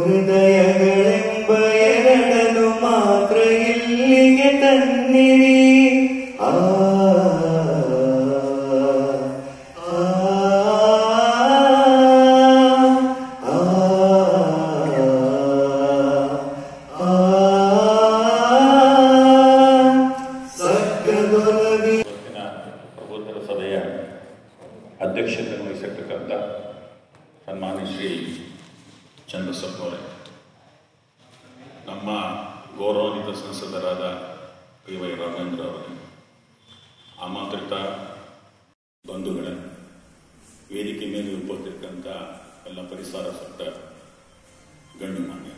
ಹೃದಯಗಳೆಂಬ ಎರಡನ್ನು ಮಾತ್ರ ಇಲ್ಲಿಗೆ ತನ್ನಿರಿ. ಪ್ರಬುದ್ಧರ ಸಭೆಯ ಅಧ್ಯಕ್ಷತೆ ವಹಿಸಿರ್ತಕ್ಕಂಥ ಸನ್ಮಾನ್ಯ ಶ್ರೀ ಚಂದ್ರಸಪ್ಪನವರೇ, ನಮ್ಮ ಗೌರವಾನ್ವಿತ ಸಂಸದರಾದ ಪಿ ವೈ ರಾಘವೇಂದ್ರ ಅವರೇ, ಆಮಂತ್ರಿತ ಬಂಧುಗಳೇ, ವೇದಿಕೆ ಮೇಲೆ ಉಪಸ್ಥಿತಕ್ಕಂಥ ಎಲ್ಲ ಪರಿಸರ ಸತ್ತ ಗಣ್ಯಮಾನ್ಯ,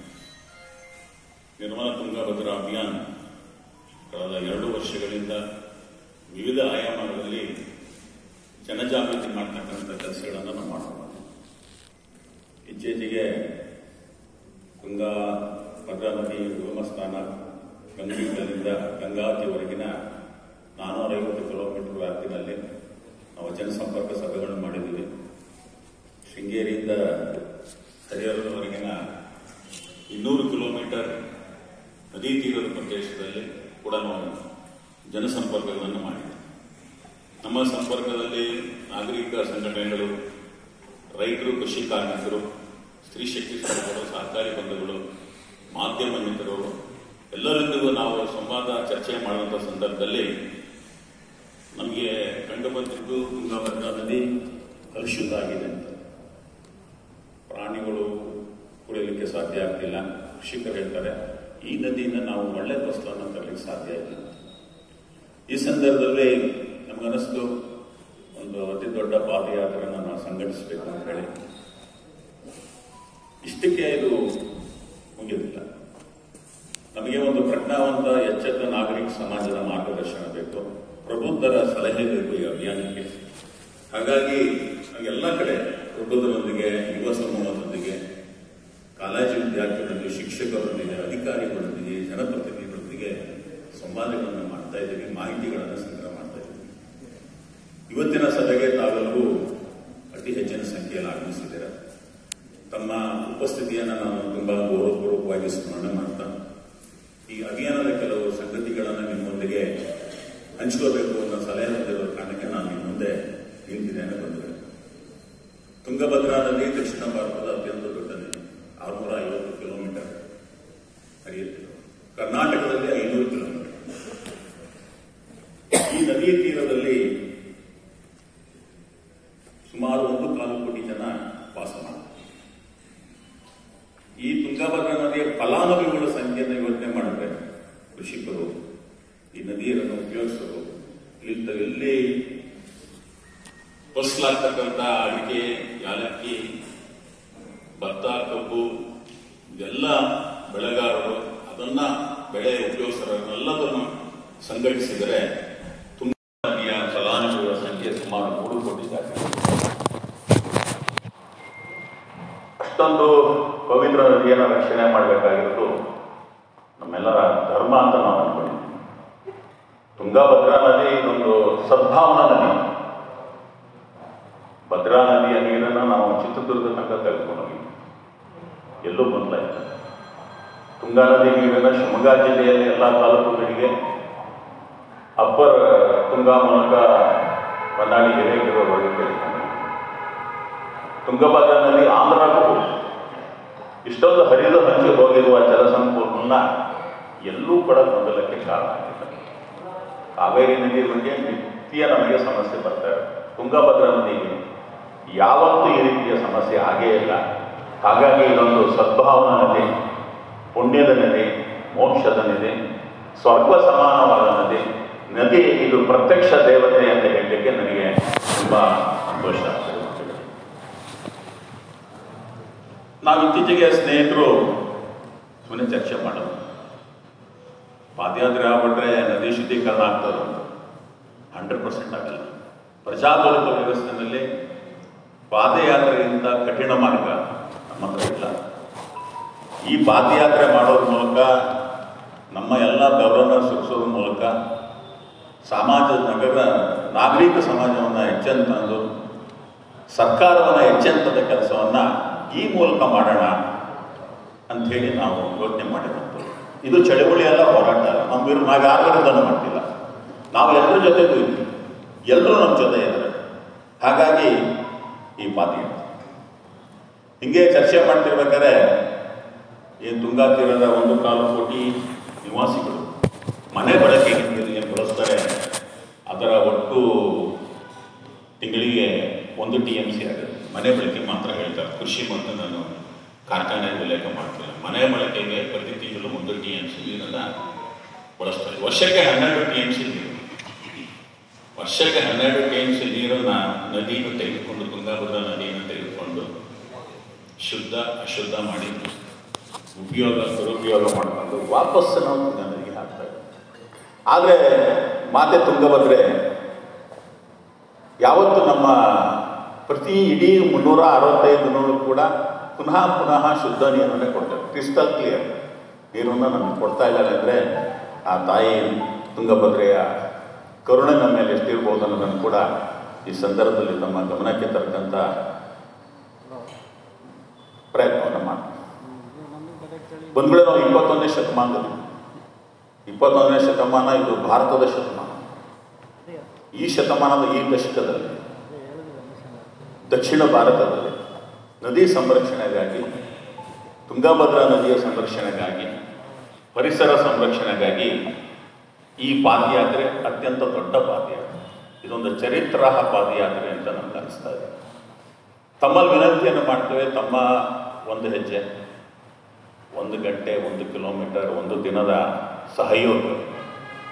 ನಿರ್ಮಲಾ ತುಂಗಭದ್ರಾ ಅಭಿಯಾನ ಕಳೆದ 2 ವರ್ಷಗಳಿಂದ ವಿವಿಧ ಆಯಾಮಗಳಲ್ಲಿ ಜನಜಾಗೃತಿ ಮಾಡ್ತಕ್ಕಂಥ ಕೆಲಸಗಳನ್ನು ನಾವು ಮಾಡೋಣ. ಇತ್ತೀಚೆಗೆ ತುಂಗಭದ್ರಾ ನದಿ ಉಗಮಸ್ಥಾನ ಗಂಗೀಕರಿಂದ ಗಂಗಾವತಿವರೆಗಿನ 450 ಕಿಲೋಮೀಟರ್ ವ್ಯಾಪ್ತಿನಲ್ಲಿ ನಾವು ಜನಸಂಪರ್ಕ ಸಭೆಗಳನ್ನು ಮಾಡಿದ್ದೀವಿ. ಶೃಂಗೇರಿಯಿಂದ ಹರಿಹರದವರೆಗಿನ 200 ಕಿಲೋಮೀಟರ್ ನದಿ ತೀರದ ಪ್ರದೇಶದಲ್ಲಿ ಕೂಡ ನಾವು ಜನಸಂಪರ್ಕಗಳನ್ನು ಮಾಡಿದ್ದೀವಿ. ನಮ್ಮ ಸಂಪರ್ಕದಲ್ಲಿ ನಾಗರಿಕ ಸಂಘಟನೆಗಳು, ರೈತರು, ಕೃಷಿ ಕಾರ್ಮಿಕರು, ಸ್ತ್ರೀ ಶಕ್ತಿ ಸಂಘಗಳು, ಸಹಕಾರಿ ಬಂಧುಗಳು, ಮಾಧ್ಯಮ ಮಿತ್ರರು ಎಲ್ಲರೊಂದಿಗೂ ನಾವು ಸಂವಾದ ಚರ್ಚೆ ಮಾಡುವಂಥ ಸಂದರ್ಭದಲ್ಲಿ ನಮಗೆ ಕಂಡು ಬಂದಿದ್ದು ತುಂಗಭದ್ರಾ ನದಿ ಕಲುಷಿತ ಆಗಿದೆ ಅಂತ. ಪ್ರಾಣಿಗಳು ಕುಡಿಯಲಿಕ್ಕೆ ಸಾಧ್ಯ ಆಗ್ತಿಲ್ಲ. ಕೃಷಿಕರು ಹೇಳ್ತಾರೆ ಈ ನದಿಯಿಂದ ನಾವು ಒಳ್ಳೆ ಫಸಲನ್ನು ತರಲಿಕ್ಕೆ ಸಾಧ್ಯ ಇಲ್ಲ. ಈ ಸಂದರ್ಭದಲ್ಲಿ ನಮಗನಿಸ್ತು ಒಂದು ಅತಿ ದೊಡ್ಡ ಪಾದಯಾತ್ರೆಯನ್ನು ನಾವು ಸಂಘಟಿಸಬೇಕು ಅಂತ ಹೇಳಿ. ಇಷ್ಟಕ್ಕೆ ಇದು ಮುಗಿದಿಲ್ಲ. ನಮಗೆ ಒಂದು ಪ್ರಜ್ಞಾವಂತ ಎಚ್ಚೆತ್ತ ನಾಗರಿಕ ಸಮಾಜದ ಮಾರ್ಗದರ್ಶನ ಬೇಕು, ಪ್ರಬುದ್ಧರ ಸಲಹೆ ಬೇಕು ಈ ಅಭಿಯಾನಕ್ಕೆ. ಹಾಗಾಗಿ ಎಲ್ಲ ಕಡೆ ಪ್ರಬುದ್ಧರೊಂದಿಗೆ, ಯುವ ಸಮೂಹದೊಂದಿಗೆ, ಕಾಲೇಜು ವಿದ್ಯಾರ್ಥಿಗಳೊಂದಿಗೆ, ಶಿಕ್ಷಕರೊಂದಿಗೆ, ಅಧಿಕಾರಿಗಳೊಂದಿಗೆ, ಜನಪ್ರತಿನಿಧಿಗಳೊಂದಿಗೆ ಸಂವಾದಗಳನ್ನು ಮಾಡ್ತಾ ಇದ್ದೀವಿ, ಮಾಹಿತಿಗಳನ್ನು ಸಂಗ್ರಹ ಮಾಡ್ತಾ ಇದ್ದೀವಿ. ಇವತ್ತಿನ ಸಭೆಗೆ ತಾವೆಲ್ಲರೂ ಅತಿ ಹೆಚ್ಚಿನ ಸಂಖ್ಯೆಯಲ್ಲಿ ಆಗಮಿಸಿದ್ದೀರ. ತಮ್ಮ ಉಪಸ್ಥಿತಿಯನ್ನು ನಾನು ತುಂಬಾ ಗೌರವಪೂರ್ವಕವಾಗಿ ಸ್ಮರಣೆ ಮಾಡ್ತಾ ಈ ಅಭಿಯಾನದ ಕೆಲವು ಸಂಗತಿಗಳನ್ನು ನಿಮ್ಮೊಂದಿಗೆ ಹಂಚ್ಕೋಬೇಕು ಅನ್ನೋ ಸಲಹೆ ಹೊಂದಿರುವ ಕಾರಣಕ್ಕೆ ನಾನು ನಿಮ್ಮ ಮುಂದೆ ನಿಂತಿದ್ದೇನೆ. ಬಂದರೆ ತುಂಗಭದ್ರಾ ನದಿ ದಕ್ಷಿಣ ಭಾರತದ ಅತ್ಯಂತ ದೊಡ್ಡ ನದಿ, 650 ಕಿಲೋಮೀಟರ್ ಹರಿಯುತ್ತೆ. ಕರ್ನಾಟಕದಲ್ಲಿ 500 ಕಿಲೋಮೀಟರ್. ಈ ನದಿಯ ತೀರದಲ್ಲಿ ಸುಮಾರು 1.25 ಕೋಟಿ ಜನ ವಾಸ ಮಾಡ್ತಾರೆ. ಈ ತುಂಗಭದ್ರಾ ನದಿಯ ಫಲಾನುಭವಿಗಳ ಸಂಖ್ಯೆಯನ್ನು ಯೋಚನೆ ಮಾಡಿದ್ರೆ ಕೃಷಿಕರು, ಈ ನದಿಯನ್ನು ಉಪಯೋಗಿಸೋರು, ಇಲ್ಲಿ ಫಸಲಾಗ್ತಕ್ಕಂಥ ಅಡಿಕೆ, ಯಾಲಕ್ಕಿ, ಭತ್ತ, ಕಬ್ಬು ಇದೆಲ್ಲ ಬೆಳೆಗಾರರು, ಅದನ್ನ ಬೆಳೆ ಉಪಯೋಗಿಸೋರೆಲ್ಲದನ್ನು ಸಂಘಟಿಸಿದರೆ ತುಂಗಾ ನದಿಯ ಫಲಾನುಭವಿಗಳ ಸಂಖ್ಯೆ ಸುಮಾರು 3 ಕೋಟಿ ಜಾಸ್ತಿ. ಅಷ್ಟೊಂದು ಪವಿತ್ರ ನದಿಯನ್ನು ರಕ್ಷಣೆ ಮಾಡಬೇಕಾಗಿರೋದು ನಮ್ಮೆಲ್ಲರ ಧರ್ಮ ಅಂತ ನಾವು ಅನ್ಕೊಂಡಿದ್ದೀವಿ. ತುಂಗಭದ್ರಾ ನದಿ ಒಂದು ಸದ್ಭಾವನಾ ನದಿ. ಭದ್ರಾ ನದಿಯ ನೀರನ್ನು ನಾವು ಚಿತ್ರದುರ್ಗ ತನಕ ತೆಗೆದುಕೊಂಡೋಗಿ ಎಲ್ಲೂ ಮೊದಲಾಯಿತು. ತುಂಗಾ ನದಿ ನೀರನ್ನು ಶಿವಮೊಗ್ಗ ಜಿಲ್ಲೆಯಲ್ಲಿ ಎಲ್ಲ ತಾಲೂಕುಗಳಿಗೆ ಅಪ್ಪರ್ ತುಂಗಾ ಮೂಲಕ ಹೊನ್ನಾಳಿ ಹಿರೇಕೆರೂರವರೆಗೆ ತೆಗೆದುಕೊಂಡು, ತುಂಗಭದ್ರಾ ನದಿ ಆಂಧ್ರಕ್ಕೂ ಹೋಗಿ ಇಷ್ಟೊಂದು ಹರಿದು ಹಂಚಿ ಹೋಗಿರುವ ಜಲಸಂಪನ್ಮೂಲ ಎಲ್ಲೂ ಕೂಡ ಗೊಂದಲಕ್ಕೆ ಕಾರಣ ಆಗಿದೆ. ಕಾವೇರಿ ನದಿ ಬಗ್ಗೆ ನಿತ್ಯ ನಮಗೆ ಸಮಸ್ಯೆ ಬರ್ತಾರೆ. ತುಂಗಭದ್ರಾ ನದಿಗೆ ಯಾವತ್ತೂ ಈ ರೀತಿಯ ಸಮಸ್ಯೆ ಆಗೇ ಇಲ್ಲ. ಹಾಗಾಗಿ ಇದೊಂದು ಸದ್ಭಾವನಾ ನದಿ, ಪುಣ್ಯದ ನದಿ, ಮೋಕ್ಷದ ನದಿ, ಸ್ವರ್ಗ ಸಮಾನವಾದ ನದಿ. ಇದು ಪ್ರತ್ಯಕ್ಷ ದೇವತೆ ಅಂತ ಹೇಳಲಿಕ್ಕೆ ನನಗೆ ತುಂಬ ಸಂತೋಷ ಆಗ್ತದೆ. ನಾವು ಇತ್ತೀಚೆಗೆ ಸ್ನೇಹಿತರು ಸುಮ್ಮನೆ ಚರ್ಚೆ ಮಾಡೋದು, ಪಾದಯಾತ್ರೆ ಆಗ್ಬಿಟ್ರೆ ನದಿ ಶುದ್ಧೀಕರಣ ಆಗ್ತದೆ ಅಂತ 100% ಆಗಲ್ಲ. ಪ್ರಜಾಪ್ರಭುತ್ವ ವ್ಯವಸ್ಥೆಯಲ್ಲಿ ಪಾದಯಾತ್ರೆಗಿಂತ ಕಠಿಣ ಮಾರ್ಗ ನಮ್ಮ ಹತ್ರ ಇಲ್ಲ. ಈ ಪಾದಯಾತ್ರೆ ಮಾಡೋದ್ರ ಮೂಲಕ ನಮ್ಮ ಎಲ್ಲ ಬೆವರನ್ನು ಸುರಿಸೋದ್ರ ಮೂಲಕ ನಾಗರಿಕ ಸಮಾಜವನ್ನು ಎಚ್ಚೆತ್ತಂದು ಸರ್ಕಾರವನ್ನು ಎಚ್ಚೆತ್ತದ ಕೆಲಸವನ್ನು ಈ ಮೂಲಕ ಮಾಡೋಣ ಅಂಥೇಳಿ ನಾವು ಯೋಚನೆ ಮಾಡಿರುವಂಥದ್ದು. ಇದು ಚಳುವಳಿ ಅಲ್ಲ, ಹೋರಾಟ ಅಲ್ಲ. ನಾವು ಯಾರ ವಿರುದ್ಧನೂ ಮಾಡ್ತಿಲ್ಲ. ನಾವು ಎಲ್ಲರ ಜೊತೆಗೂ ಇದ್ವಿ, ಎಲ್ಲರೂ ನಮ್ಮ ಜೊತೆ ಇದ್ದಾರೆ. ಹಾಗಾಗಿ ಈ ಪಾದಯಾತ್ರೆ ಹಿಂಗೆ ಚರ್ಚೆ ಮಾಡ್ತಿರ್ಬೇಕಾದ್ರೆ ಏನು ತುಂಗಾ ತೀರದ 1.4 ಕೋಟಿ ನಿವಾಸಿಗಳು ಮನೆ ಬಳಕೆಗೆ ಏನು ಬಳಸ್ತಾರೆ ಅದರ ಒಟ್ಟು ತಿಂಗಳಿಗೆ 1 TMC ಆಗುತ್ತೆ. ಮನೆ ಬಳಕೆ ಮಾತ್ರ ಹೇಳ್ತಾರೆ, ಕೃಷಿ ಮತ್ತು ನಾನು ಕಾರ್ಖಾನೆ ಉಲ್ಲೇಖ ಮಾಡ್ತಿಲ್ಲ. ಮನೆ ಬಳಕೆಗೆ ಪ್ರತಿ ತಿಂಗಳು 1 TMC ನೀರನ್ನು ಬಳಸ್ತಾರೆ. ವರ್ಷಕ್ಕೆ 12 TMC ನೀರು, ವರ್ಷಕ್ಕೆ 12 TMC ನೀರನ್ನು ನದಿಯನ್ನು ತೆಗೆದುಕೊಂಡು, ತುಂಗಾಭದ್ರಾ ನದಿಯನ್ನು ತೆಗೆದುಕೊಂಡು ಶುದ್ಧ ಅಶುದ್ಧ ಮಾಡಿ ದುರುಪಯೋಗ ಮಾಡಿಕೊಂಡು ವಾಪಸ್ಸು ನಾವು ತುಂಗಾ ನದಿಗೆ ಹಾಕ್ತಾರೆ. ಆದರೆ ಮಾತೆ ತುಂಗಭದ್ರೆ ಯಾವತ್ತು ನಮ್ಮ ಪ್ರತಿ ಇಡೀ 365 ದಿನಗಳು ಕೂಡ ಪುನಃ ಶುದ್ಧ ನೀರನ್ನೇ ಕೊಡ್ತಾರೆ. ಕ್ರಿಸ್ಟಲ್ ಕ್ಲಿಯರ್ ನೀರನ್ನು ನಮಗೆ ಕೊಡ್ತಾ ಇದ್ದಾರೆ ಅಂದರೆ ಆ ತಾಯಿ ತುಂಗಭದ್ರೆಯ ಕರುಣೆ ನಮ್ಮ ಮೇಲೆ ಎಷ್ಟಿರ್ಬೋದು ಅನ್ನೋದನ್ನು ಕೂಡ ಈ ಸಂದರ್ಭದಲ್ಲಿ ನಮ್ಮ ಗಮನಕ್ಕೆ ತರತಕ್ಕಂಥ ಪ್ರಯತ್ನವನ್ನು ಮಾಡ್ತೀವಿ. ಬಂದ್ಗಳೇ ನಾವು 21ನೇ ಶತಮಾನದಲ್ಲಿ, 21ನೇ ಶತಮಾನ ಇದು ಭಾರತದ ಶತಮಾನ. ಈ ಶತಮಾನದ ಈ ದಶಕದಲ್ಲಿ ದಕ್ಷಿಣ ಭಾರತದಲ್ಲಿ ನದಿ ಸಂರಕ್ಷಣೆಗಾಗಿ, ತುಂಗಭದ್ರಾ ನದಿಯ ಸಂರಕ್ಷಣೆಗಾಗಿ, ಪರಿಸರ ಸಂರಕ್ಷಣೆಗಾಗಿ ಈ ಪಾದಯಾತ್ರೆ ಅತ್ಯಂತ ದೊಡ್ಡ ಪಾದಯಾತ್ರೆ. ಇದೊಂದು ಚರಿತ್ರಾರ್ಹ ಪಾದಯಾತ್ರೆ ಅಂತ ನಮ್ಗೆ ಅನಿಸ್ತಾ ಇದೆ. ತಮ್ಮಲ್ಲಿ ವಿನಂತಿಯನ್ನು ಮಾಡ್ತೇವೆ, ತಮ್ಮ ಒಂದು ಹೆಜ್ಜೆ, 1 ಗಂಟೆ, 1 ಕಿಲೋಮೀಟರ್, 1 ದಿನದ ಸಹಯೋಗ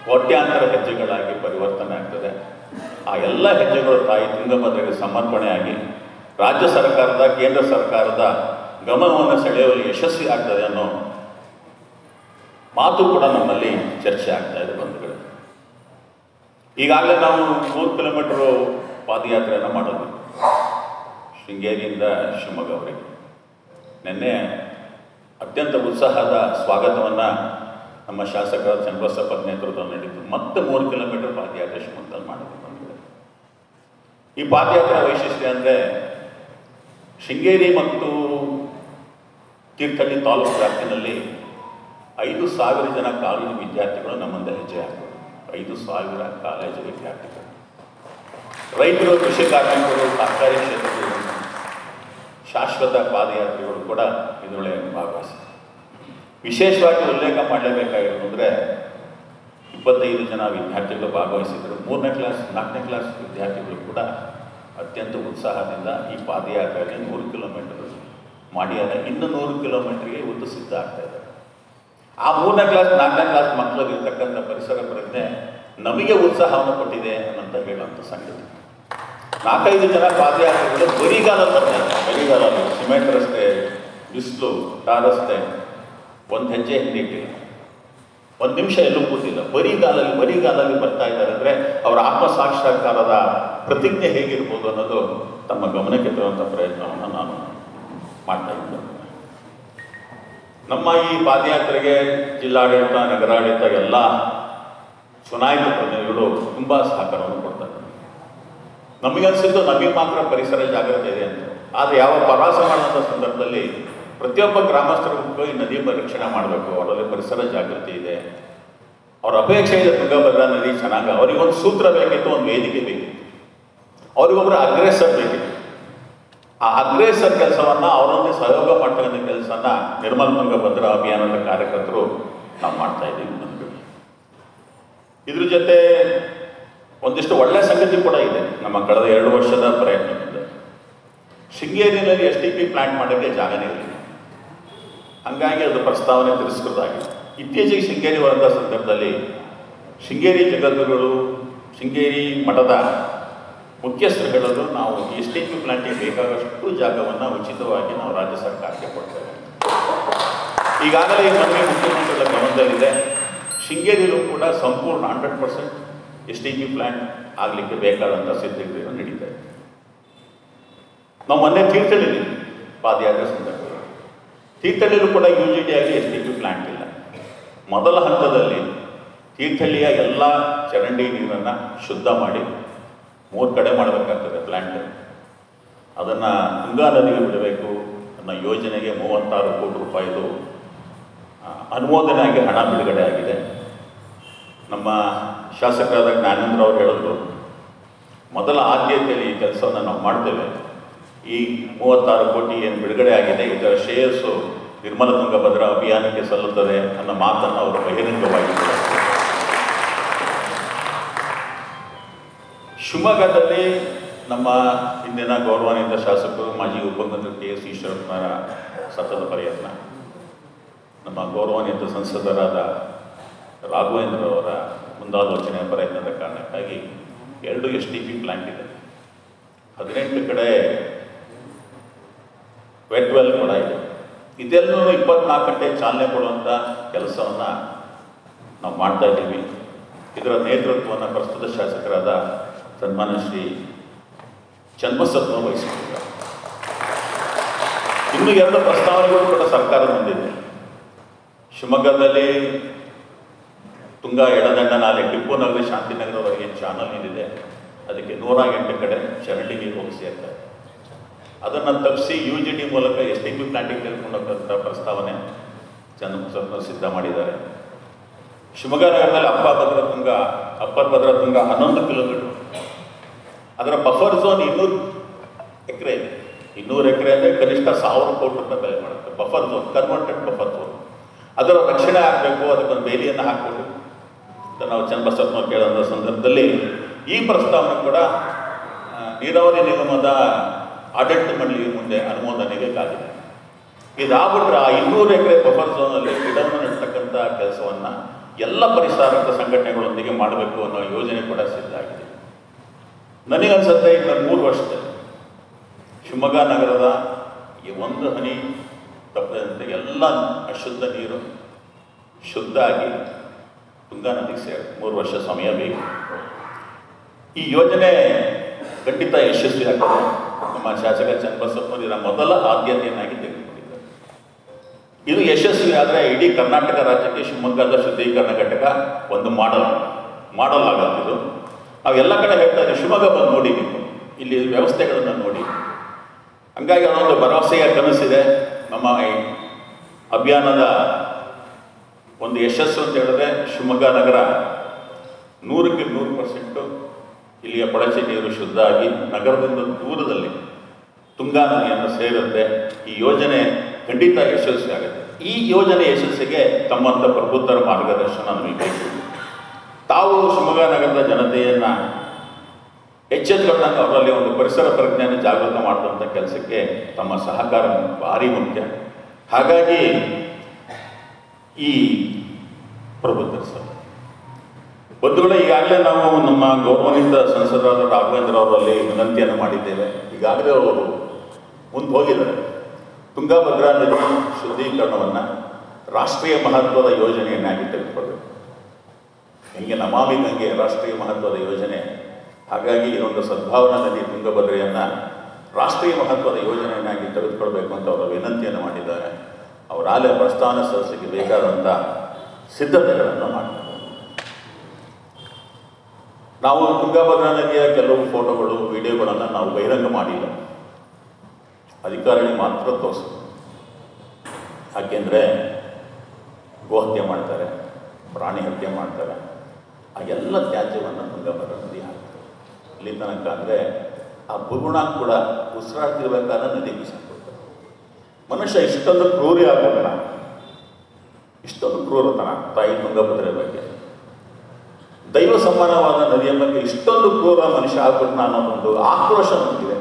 ಕೋಟ್ಯಾಂತರ ಹೆಜ್ಜೆಗಳಾಗಿ ಪರಿವರ್ತನೆ ಆಗ್ತದೆ. ಆ ಎಲ್ಲ ಹೆಜ್ಜೆಗಳು ತಾಯಿ ತುಂಗಭದ್ರೆಗೆ ಸಮರ್ಪಣೆಯಾಗಿ ರಾಜ್ಯ ಸರ್ಕಾರದ, ಕೇಂದ್ರ ಸರ್ಕಾರದ ಗಮನವನ್ನು ಸೆಳೆಯುವಲ್ಲಿ ಯಶಸ್ವಿ ಆಗ್ತದೆ ಅನ್ನೋ ಮಾತು ಕೂಡ ನಮ್ಮಲ್ಲಿ ಚರ್ಚೆ ಆಗ್ತಾ ಇದೆ ಬಂಧುಗಳೇ. ಈಗಾಗಲೇ ನಾವು 3 ಕಿಲೋಮೀಟರು ಪಾದಯಾತ್ರೆಯನ್ನು ಮಾಡೋದು ಶೃಂಗೇರಿಯಿಂದ ಶಿವಮೊಗ್ಗವರೆಗೆ. ನಿನ್ನೆ ಅತ್ಯಂತ ಉತ್ಸಾಹದ ಸ್ವಾಗತವನ್ನು ನಮ್ಮ ಶಾಸಕರ ಚನ್ನಬಸಪ್ಪ ನೇತೃತ್ವದಲ್ಲಿ ನಡೆಯಿತು. ಮತ್ತೆ 3 ಕಿಲೋಮೀಟರ್ ಪಾದಯಾತ್ರೆ ಶಿವಮೊಗ್ಗದಲ್ಲಿ ಮಾಡಿದ್ರು ಬಂಧುಗಳೇ. ಈ ಪಾದಯಾತ್ರೆ ವೈಶಿಷ್ಟ್ಯ ಅಂದರೆ ಶೃಂಗೇರಿ ಮತ್ತು ತೀರ್ಥಹಳ್ಳಿ ತಾಲೂಕು ವ್ಯಾಪ್ತಿನಲ್ಲಿ 5,000 ಜನ ಕಾಲೇಜು ವಿದ್ಯಾರ್ಥಿಗಳು ನಮ್ಮಿಂದ ಹೆಜ್ಜೆ ಹಾಕಿದರು. 5,000 ಕಾಲೇಜು ವಿದ್ಯಾರ್ಥಿಗಳು, ರೈತರು, ಕೃಷಿ ಕಾರ್ಮಿಕರು, ಸರ್ಕಾರಿ ಕ್ಷೇತ್ರಗಳು, ಶಾಶ್ವತ ಪಾದಯಾತ್ರಿಗಳು ಕೂಡ ಇದರೊಳಗೆ ಭಾಗವಹಿಸಿದರು. ವಿಶೇಷವಾಗಿ ಉಲ್ಲೇಖ ಮಾಡಲೇಬೇಕಾಗಿರೋದು ಅಂದರೆ 25 ಜನ ವಿದ್ಯಾರ್ಥಿಗಳು ಭಾಗವಹಿಸಿದರು. 3ನೇ ಕ್ಲಾಸ್ 4ನೇ ಕ್ಲಾಸ್ ವಿದ್ಯಾರ್ಥಿಗಳು ಕೂಡ ಅತ್ಯಂತ ಉತ್ಸಾಹದಿಂದ ಈ ಪಾದಯಾತ್ರೆಗೆ 100 ಕಿಲೋಮೀಟರ್ ಮಾಡಿದ್ದಾರೆ. ಇನ್ನು 100 ಕಿಲೋಮೀಟರ್ಗೆ ಇವತ್ತು ಸಿದ್ಧ ಆಗ್ತಾ ಇದ್ದಾರೆ. ಆ 3ನೇ ಕ್ಲಾಸ್ 4ನೇ ಕ್ಲಾಸ್ ಮಕ್ಕಳಿಗಿರ್ತಕ್ಕಂಥ ಪರಿಸರ ಪ್ರಜ್ಞೆ ನಮಗೆ ಉತ್ಸಾಹವನ್ನು ಕೊಟ್ಟಿದೆ ಅಂತ ಹೇಳುವಂಥ ಸಂಗತಿ. 4-5 ಜನ ಪಾದಯಾತ್ರಿಗಳು ಬರಿಗಾಲಲ್ಲಿ ಸಿಮೆಂಟ್ ರಸ್ತೆ, ಬಿಸಿಲು, ಟಾರ್ ರಸ್ತೆ, ಒಂದು ಹೆಜ್ಜೆ ಹಿಂದಿಟ್ಟಿಲ್ಲ, 1 ನಿಮಿಷ ಎಲ್ಲೂ ಕೂತಿಲ್ಲ. ಬರಿಗಾಲಲ್ಲಿ ಬರ್ತಾ ಇದ್ದಾರೆ ಅಂದರೆ ಅವರ ಆತ್ಮಸಾಕ್ಷಾತ್ಕಾರದ ಪ್ರತಿಜ್ಞೆ ಹೇಗಿರ್ಬೋದು ಅನ್ನೋದು ತಮ್ಮ ಗಮನಕ್ಕೆ ತರುವಂಥ ಪ್ರಯತ್ನವನ್ನು ನಾನು ಮಾಡ್ತಾ ಇದ್ದೇನೆ. ನಮ್ಮ ಈ ಪಾದಯಾತ್ರೆಗೆ ಜಿಲ್ಲಾಡಳಿತ, ನಗರಾಡಳಿತ ಎಲ್ಲ ಚುನಾಯಿತ ಪ್ರತಿನಿಧಿಗಳು ತುಂಬ ಸಹಕಾರವನ್ನು ಕೊಡ್ತಾರೆ. ನಮಗನ್ಸಿದ್ದು ನಮಗೆ ಮಾತ್ರ ಪರಿಸರ ಜಾಗೃತಿ ಇದೆ ಅಂತ. ಆದರೆ ಯಾವ ಪ್ರವಾಸ ಮಾಡುವಂಥ ಸಂದರ್ಭದಲ್ಲಿ ಪ್ರತಿಯೊಬ್ಬ ಗ್ರಾಮಸ್ಥರಿಗೂ ಈ ನದಿ ರಕ್ಷಣೆ ಮಾಡಬೇಕು, ಅವರಲ್ಲಿ ಪರಿಸರ ಜಾಗೃತಿ ಇದೆ, ಅವರ ಅಪೇಕ್ಷೆ ಇದೆ ತುಂಗಭದ್ರಾ ನದಿ ಚೆನ್ನಾಗಿ. ಅವರಿಗೊಂದು ಸೂತ್ರ ಬೇಕಿತ್ತು, ಒಂದು ವೇದಿಕೆ ಬೇಕಿತ್ತು, ಅವರಿಗೊಬ್ಬರು ಅಗ್ರೆಸರ್ ಬೇಕಿತ್ತು. ಆ ಅಗ್ರೆಸರ್ ಕೆಲಸವನ್ನು ಅವರೊಂದೇ ಸಹಯೋಗ ಮಾಡ್ತಕ್ಕಂಥ ಕೆಲಸನ ನಿರ್ಮಲ ತುಂಗಭದ್ರಾ ಅಭಿಯಾನದ ಕಾರ್ಯಕರ್ತರು ನಾವು ಮಾಡ್ತಾ ಇದ್ದೀವಿ. ಇದ್ರ ಜೊತೆ ಒಂದಿಷ್ಟು ಒಳ್ಳೆಯ ಸಂಗತಿ ಕೂಡ ಇದೆ. ನಮ್ಮ ಕಳೆದ 2 ವರ್ಷದ ಪ್ರಯತ್ನದಿಂದ ಶೃಂಗೇರಿಯಲ್ಲಿ STP ಪ್ಲಾಂಟ್ ಮಾಡೋಕ್ಕೆ ಜಾಗನೇ ಇರಲಿಲ್ಲ. ಹಾಗಾಗಿ ಅದು ಪ್ರಸ್ತಾವನೆ ತಿರಸ್ಕೃತ ಆಗಿದೆ. ಇತ್ತೀಚೆಗೆ ಶೃಂಗೇರಿ ಬರುವಂಥ ಸಂದರ್ಭದಲ್ಲಿ ಶೃಂಗೇರಿ ಜಗದ್ಗುರುಗಳು, ಶೃಂಗೇರಿ ಮಠದ ಮುಖ್ಯಸ್ಥರು ಹೇಳೋದು, ನಾವು STP ಪ್ಲಾಂಟಿಗೆ ಬೇಕಾದಷ್ಟು ಜಾಗವನ್ನು ಉಚಿತವಾಗಿ ನಾವು ರಾಜ್ಯ ಸರ್ಕಾರಕ್ಕೆ ಕೊಡ್ತೇವೆ. ಈಗಾಗಲೇ ಈ ಮನವಿ ಮುಖ್ಯಮಂತ್ರಿಗಳ ಗಮನದಲ್ಲಿದೆ. ಶೃಂಗೇರಿಯಲ್ಲೂ ಕೂಡ ಸಂಪೂರ್ಣ 100% STP ಪ್ಲಾಂಟ್ ಆಗಲಿಕ್ಕೆ ಬೇಕಾದಂಥ ಸಿದ್ಧತೆಗಳು ನಡೀತಾ ಇದೆ. ನಾವು ಮೊನ್ನೆ ತೀರ್ಥಹಳ್ಳಿ ಪಾದಯಾತ್ರೆ ಸಂದರ್ಭದಲ್ಲಿ ತೀರ್ಥಹಳ್ಳಿಯಲ್ಲೂ ಕೂಡ UGD ಆಗಿ STP ಪ್ಲಾಂಟ್ ಇಲ್ಲ. ಮೊದಲ ಹಂತದಲ್ಲಿ ತೀರ್ಥಹಳ್ಳಿಯ ಎಲ್ಲ ಚರಂಡಿ ನೀರನ್ನು ಶುದ್ಧ ಮಾಡಿ 3 ಕಡೆ ಮಾಡಬೇಕಾಗ್ತದೆ ಪ್ಲ್ಯಾಂಟ್. ಅದನ್ನು ತುಂಗಾ ನದಿಗೆ ಬಿಡಬೇಕು ಅನ್ನೋ ಯೋಜನೆಗೆ 36 ಕೋಟಿ ರೂಪಾಯಿದು ಅನುಮೋದನೆ ಆಗಿ ಹಣ ಬಿಡುಗಡೆ ಆಗಿದೆ. ನಮ್ಮ ಶಾಸಕರಾದ ಜ್ಞಾನೇಂದ್ರ ಅವರು ಹೇಳಿದ್ರು, ಮೊದಲ ಆದ್ಯತೆಯಲ್ಲಿ ಈ ಕೆಲಸವನ್ನು ನಾವು ಮಾಡ್ತೇವೆ. ಈ 36 ಕೋಟಿ ಏನು ಬಿಡುಗಡೆ ಆಗಿದೆ ಇದರ ಶ್ರೇಯಸ್ಸು ನಿರ್ಮಲ ತುಂಗಭದ್ರಾ ಅಭಿಯಾನಕ್ಕೆ ಸಲ್ಲುತ್ತದೆ ಅನ್ನೋ ಮಾತನ್ನು ಅವರು ಬಹಿರಂಗವಾಗಿ ಹೇಳಿದ್ದಾರೆ. ಶಿವಮೊಗ್ಗದಲ್ಲಿ ನಮ್ಮ ಹಿಂದಿನ ಗೌರವಾನ್ವಿತ ಶಾಸಕರು ಮಾಜಿ ಉಪಮುಖ್ಯಮಂತ್ರಿ KS ಈಶ್ವರಪ್ಪನವರ ಸತತ ಪ್ರಯತ್ನ, ನಮ್ಮ ಗೌರವಾನ್ವಿತ ಸಂಸದರಾದ ರಾಘವೇಂದ್ರ ಅವರ ಮುಂದಾಲೋಚನೆಯ ಪ್ರಯತ್ನದ ಕಾರಣಕ್ಕಾಗಿ 2 STP ಪ್ಲಾಂಟ್ ಇದೆ. 18 ಕಡೆ ವೆಟ್ ವೆಲ್ ಕೂಡ ಇದೆ. ಇದೆಲ್ಲೂ 24 ಗಂಟೆ ಚಾಲನೆ ಕೊಡುವಂಥ ಕೆಲಸವನ್ನು ನಾವು ಮಾಡ್ತಾ ಇದ್ದೀವಿ. ಇದರ ನೇತೃತ್ವವನ್ನು ಪ್ರಸ್ತುತ ಶಾಸಕರಾದ ಸನ್ಮಾನ್ಯ ಶ್ರೀ ಚನ್ನಬಸಪ್ಪನವರು ವಹಿಸಿಕೊಂಡಿದ್ದಾರೆ. ಇನ್ನೂ 2 ಪ್ರಸ್ತಾವನೆಗಳು ಕೂಡ ಸರ್ಕಾರ ಹೊಂದಿದೆ. ಶಿವಮೊಗ್ಗದಲ್ಲಿ ತುಂಗಾ ಎಡದಂಡ ನಾಲೆ ಟಿಪ್ಪು ನಗರ ಶಾಂತಿನಗರವರೆಗೆ ಏನು ಚಾನಲ್ ನೀಡಿದೆ ಅದಕ್ಕೆ 108 ಕಡೆ ಚರಂಡಿ ನೀರು ಹೋಗಿ ಸೇರ್ತಾರೆ. ಅದನ್ನು ತಪ್ಪಿಸಿ UGD ಮೂಲಕ STP ಪ್ಲಾಂಟಿಗೆ ತೆಗೆದುಕೊಂಡು ಹೋಗುವಂಥ ಪ್ರಸ್ತಾವನೆ ಚನ್ನಬಸಪ್ಪನವರು ಸಿದ್ಧ ಮಾಡಿದ್ದಾರೆ. ಶಿವಮೊಗ್ಗ ನಗರದಲ್ಲಿ ಅಪ್ಪರ್ ಭದ್ರತುಂಗ 11 ಕಿಲೋಮೀಟರ್, ಅದರ ಬಫರ್ ಝೋನ್ 200 ಎಕರೆ ಇದೆ. 200 ಎಕರೆ ಅಂದರೆ ಕನಿಷ್ಠ 1000 ಕೋಟಿ ರೂಪಾಯಿ ಬೆಲೆ ಮಾಡುತ್ತೆ. Buffer zone, converted buffer zone, ಅದರ ರಕ್ಷಣೆ ಆಗಬೇಕು, ಅದಕ್ಕೊಂದು ಬೇಲಿಯನ್ನು ಹಾಕಬೇಕು ಅಂತ ನಾವು ಚನ್ನಬಸಪ್ಪನವ್ರು ಕೇಳೋಂಥ ಸಂದರ್ಭದಲ್ಲಿ ಈ ಪ್ರಸ್ತಾವನೆ ಕೂಡ ನೀರಾವರಿ ನಿಗಮದ ಆಡಳಿತ ಮಂಡಳಿಗೆ ಮುಂದೆ ಅನುಮೋದನೆಗೆ ಕಾದಿದೆ. ಇದಾಗ್ಬಿಟ್ರೆ ಆ 200 ಎಕರೆ ಬಫರ್ ಝೋನಲ್ಲಿ ಗಿಡವನ್ನು ನೆಡ್ತಕ್ಕಂಥ ಕೆಲಸವನ್ನು ಎಲ್ಲ ಪರಿಸರ ಸಂಘಟನೆಗಳೊಂದಿಗೆ ಮಾಡಬೇಕು ಅನ್ನೋ ಯೋಜನೆ ಕೂಡ ಸಿದ್ಧ ಆಗಿದೆ. ನನಗನ್ಸುತ್ತೆ ಇನ್ನು 3 ವರ್ಷದಲ್ಲಿ ಶಿವಮೊಗ್ಗ ನಗರದ ಈ 1 ಹನಿ ತಪ್ಪದಂತೆ ಎಲ್ಲ ಅಶುದ್ಧ ನೀರು ಶುದ್ಧ ಆಗಿ ತುಂಗಾ ನದಿಗೆ ಸೇರಿ 3 ವರ್ಷ ಸಮಯ ಬೇಕು. ಈ ಯೋಜನೆ ಖಂಡಿತ ಯಶಸ್ವಿ ಆಗ್ತದೆ. ನಮ್ಮ ಶಾಸಕ ಚನ್ನಬಸಪ್ಪನವರು ಇದರ ಮೊದಲ ಆದ್ಯತೆಯನ್ನಾಗಿ ತೆಗೆದುಕೊಂಡಿದ್ದಾರೆ. ಇದು ಯಶಸ್ವಿ ಆದರೆ ಇಡೀ ಕರ್ನಾಟಕ ರಾಜ್ಯಕ್ಕೆ ಶಿವಮೊಗ್ಗದ ಶುದ್ಧೀಕರಣ ಘಟಕ ಒಂದು ಮಾಡಲ್ ಆಗುತ್ತೆ. ಇದು ನಾವು ಎಲ್ಲ ಕಡೆ ಹೇಳ್ತಾ ಇದ್ದೀವಿ, ಶಿವಮೊಗ್ಗ ಬಂದು ನೋಡಿ, ನೀವು ಇಲ್ಲಿ ವ್ಯವಸ್ಥೆಗಳನ್ನು ನೋಡಿ. ಹಂಗಾಗಿ ಅದೊಂದು ಭರವಸೆಯ ಕನಸಿದೆ. ನಮ್ಮ ಈ ಅಭಿಯಾನದ ಒಂದು ಯಶಸ್ಸು ಅಂತ ಹೇಳಿದ್ರೆ ಶಿವಮೊಗ್ಗ ನಗರ 100ಕ್ಕೆ 100% ಇಲ್ಲಿಯ ಕೊಳಚೆ ನೀರು ಶುದ್ಧ ಆಗಿ ನಗರದಿಂದ ದೂರದಲ್ಲಿ ತುಂಗಾ ನದಿಯನ್ನು ಸೇರುತ್ತೆ. ಈ ಯೋಜನೆ ಖಂಡಿತ ಯಶಸ್ವಿ ಆಗುತ್ತೆ. ಈ ಯೋಜನೆ ಯಶಸ್ಸಿಗೆ ತಮ್ಮಂಥ ಪ್ರಬುದ್ಧರ ಮಾರ್ಗದರ್ಶನ ನಮಗೆ ಬೇಕು. ತಾವು ಶಿವಮೊಗ್ಗ ನಗರದ ಜನತೆಯನ್ನು ಎಚ್ಚೆತ್ತುಕೊಂಡಂಗೆ ಅವರಲ್ಲಿ ಒಂದು ಪರಿಸರ ಪ್ರಜ್ಞೆಯನ್ನು ಜಾಗೃತ ಮಾಡುವಂಥ ಕೆಲಸಕ್ಕೆ ತಮ್ಮ ಸಹಕಾರ ಭಾರಿ ಮುಖ್ಯ. ಹಾಗಾಗಿ ಈ ಪ್ರಬುದ್ಧರ ಸಭೆ ಬಂಧುಗಳೇ, ಈಗಾಗಲೇ ನಾವು ನಮ್ಮ ಗೌರವಾನ್ವಿತ ಸಂಸದರಾದ ರಾಘವೇಂದ್ರ ಅವರಲ್ಲಿ ವಿನಂತಿಯನ್ನು ಮಾಡಿದ್ದೇವೆ. ಈಗಾಗಲೇ ಅವರು ಮುಂದೆ ಹೋಗಿದ್ದಾರೆ. ತುಂಗಭದ್ರಾ ನದಿ ಶುದ್ಧೀಕರಣವನ್ನು ರಾಷ್ಟ್ರೀಯ ಮಹತ್ವದ ಯೋಜನೆಯನ್ನಾಗಿ ತೆಗೆದುಕೊಳ್ಬೇಕು. ಹೀಗೆ ನಮಾಮಿ ಗಂಗೆ ರಾಷ್ಟ್ರೀಯ ಮಹತ್ವದ ಯೋಜನೆ. ಹಾಗಾಗಿ ಇದೊಂದು ಸದ್ಭಾವನಾ ನದಿ ತುಂಗಭದ್ರೆಯನ್ನು ರಾಷ್ಟ್ರೀಯ ಮಹತ್ವದ ಯೋಜನೆಯನ್ನಾಗಿ ತೆಗೆದುಕೊಳ್ಬೇಕು ಅಂತ ಅವರು ವಿನಂತಿಯನ್ನು ಮಾಡಿದ್ದಾರೆ. ಅವರಾಗಲೇ ಪ್ರಸ್ತಾವನೆ ಸಲ್ಲಿಸಲಿಕ್ಕೆ ಬೇಕಾದಂಥ ಸಿದ್ಧತೆಗಳನ್ನು ಮಾಡ್ತಾರೆ. ನಾವು ತುಂಗಭದ್ರಾ ನದಿಯ ಕೆಲವು ಫೋಟೋಗಳು, ವಿಡಿಯೋಗಳನ್ನು ನಾವು ಬಹಿರಂಗ ಮಾಡಿಲ್ಲ, ಅಧಿಕಾರಿಗಳಿಗೆ ಮಾತ್ರ ತೋರಿಸೋದು. ಯಾಕೆಂದರೆ ಗೋಹತ್ಯೆ ಮಾಡ್ತಾರೆ, ಪ್ರಾಣಿ ಹತ್ಯೆ ಮಾಡ್ತಾರೆ, ಆ ಎಲ್ಲ ತ್ಯಾಜ್ಯವನ್ನು ತುಂಗಭದ್ರಾ ನದಿ ಹಾಕ್ತಾರೆ. ಇಲ್ಲಿ ತನಕ ಅಂದರೆ ಆ ಬುರುಣ ಕೂಡ ಉಸಿರಾಡ್ತಿರ್ಬೇಕಾದ್ರೆ ನದಿ ಬಿಸಾಕ್ಬಿಡ್ತಾರೆ. ಮನುಷ್ಯ ಇಷ್ಟೊಂದು ಕ್ರೂರಿ ಆಗೋಣ, ಇಷ್ಟೊಂದು ಕ್ರೂರತನ ತಾಯಿ ತುಂಗಭದ್ರಾ ಬಗ್ಗೆ, ದೈವ ಸಮಾನವಾದ ನದಿಯ ಬಗ್ಗೆ ಇಷ್ಟೊಂದು ಕ್ರೂರ ಮನುಷ್ಯ ಆಗ್ಬಿಟ್ಟು ಅನ್ನೋದೊಂದು ಆಕ್ರೋಶ ನಮಗಿದೆ.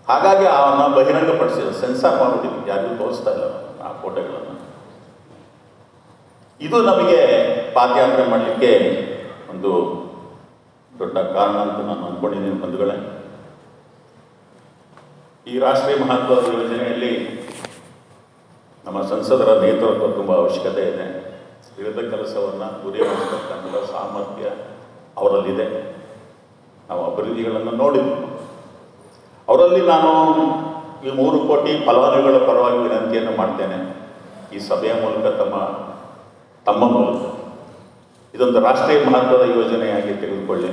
ಹಾಗಾಗಿ ಅವನ್ನ ಬಹಿರಂಗಪಡಿಸಿದ ಸೆನ್ಸಾರ್ ಮಾಡಿಬಿಟ್ಟಿದ್ವಿ, ಯಾರಿಗೂ ತೋರಿಸ್ತಾ ಇಲ್ಲ ಆ ಫೋಟೋಗಳನ್ನು. ಇದು ನಮಗೆ ಪಾದಯಾತ್ರೆ ಮಾಡಲಿಕ್ಕೆ ಒಂದು ದೊಡ್ಡ ಕಾರಣ ಅಂತ ನಾನು ಅಂದ್ಕೊಂಡಿದ್ದೀನಿ ಬಂಧುಗಳೇ. ಈ ರಾಷ್ಟ್ರೀಯ ಮಹತ್ವದ ಯೋಜನೆಯಲ್ಲಿ ನಮ್ಮ ಸಂಸದರ ನೇತೃತ್ವ ತುಂಬ ಅವಶ್ಯಕತೆ ಇದೆ. ತಿಳಿದ ಕೆಲಸವನ್ನು ಗುರಿ ಮಾಡತಕ್ಕಂಥ ಸಾಮರ್ಥ್ಯ ಅವರಲ್ಲಿದೆ. ನಾವು ಅಭಿವೃದ್ಧಿಗಳನ್ನು ನೋಡಿದ್ವಿ. ಅವರಲ್ಲಿ ನಾನು ಈ 3 ಕೋಟಿ ಫಲಾನುಭವಿಗಳ ಪರವಾಗಿ ವಿನಂತಿಯನ್ನು ಮಾಡ್ತೇನೆ. ಈ ಸಭೆಯ ಮೂಲಕ ತಮ್ಮ ಮೂಲಕ ಇದೊಂದು ರಾಷ್ಟ್ರೀಯ ಮಹತ್ವದ ಯೋಜನೆಯಾಗಿ ತೆಗೆದುಕೊಳ್ಳಿ.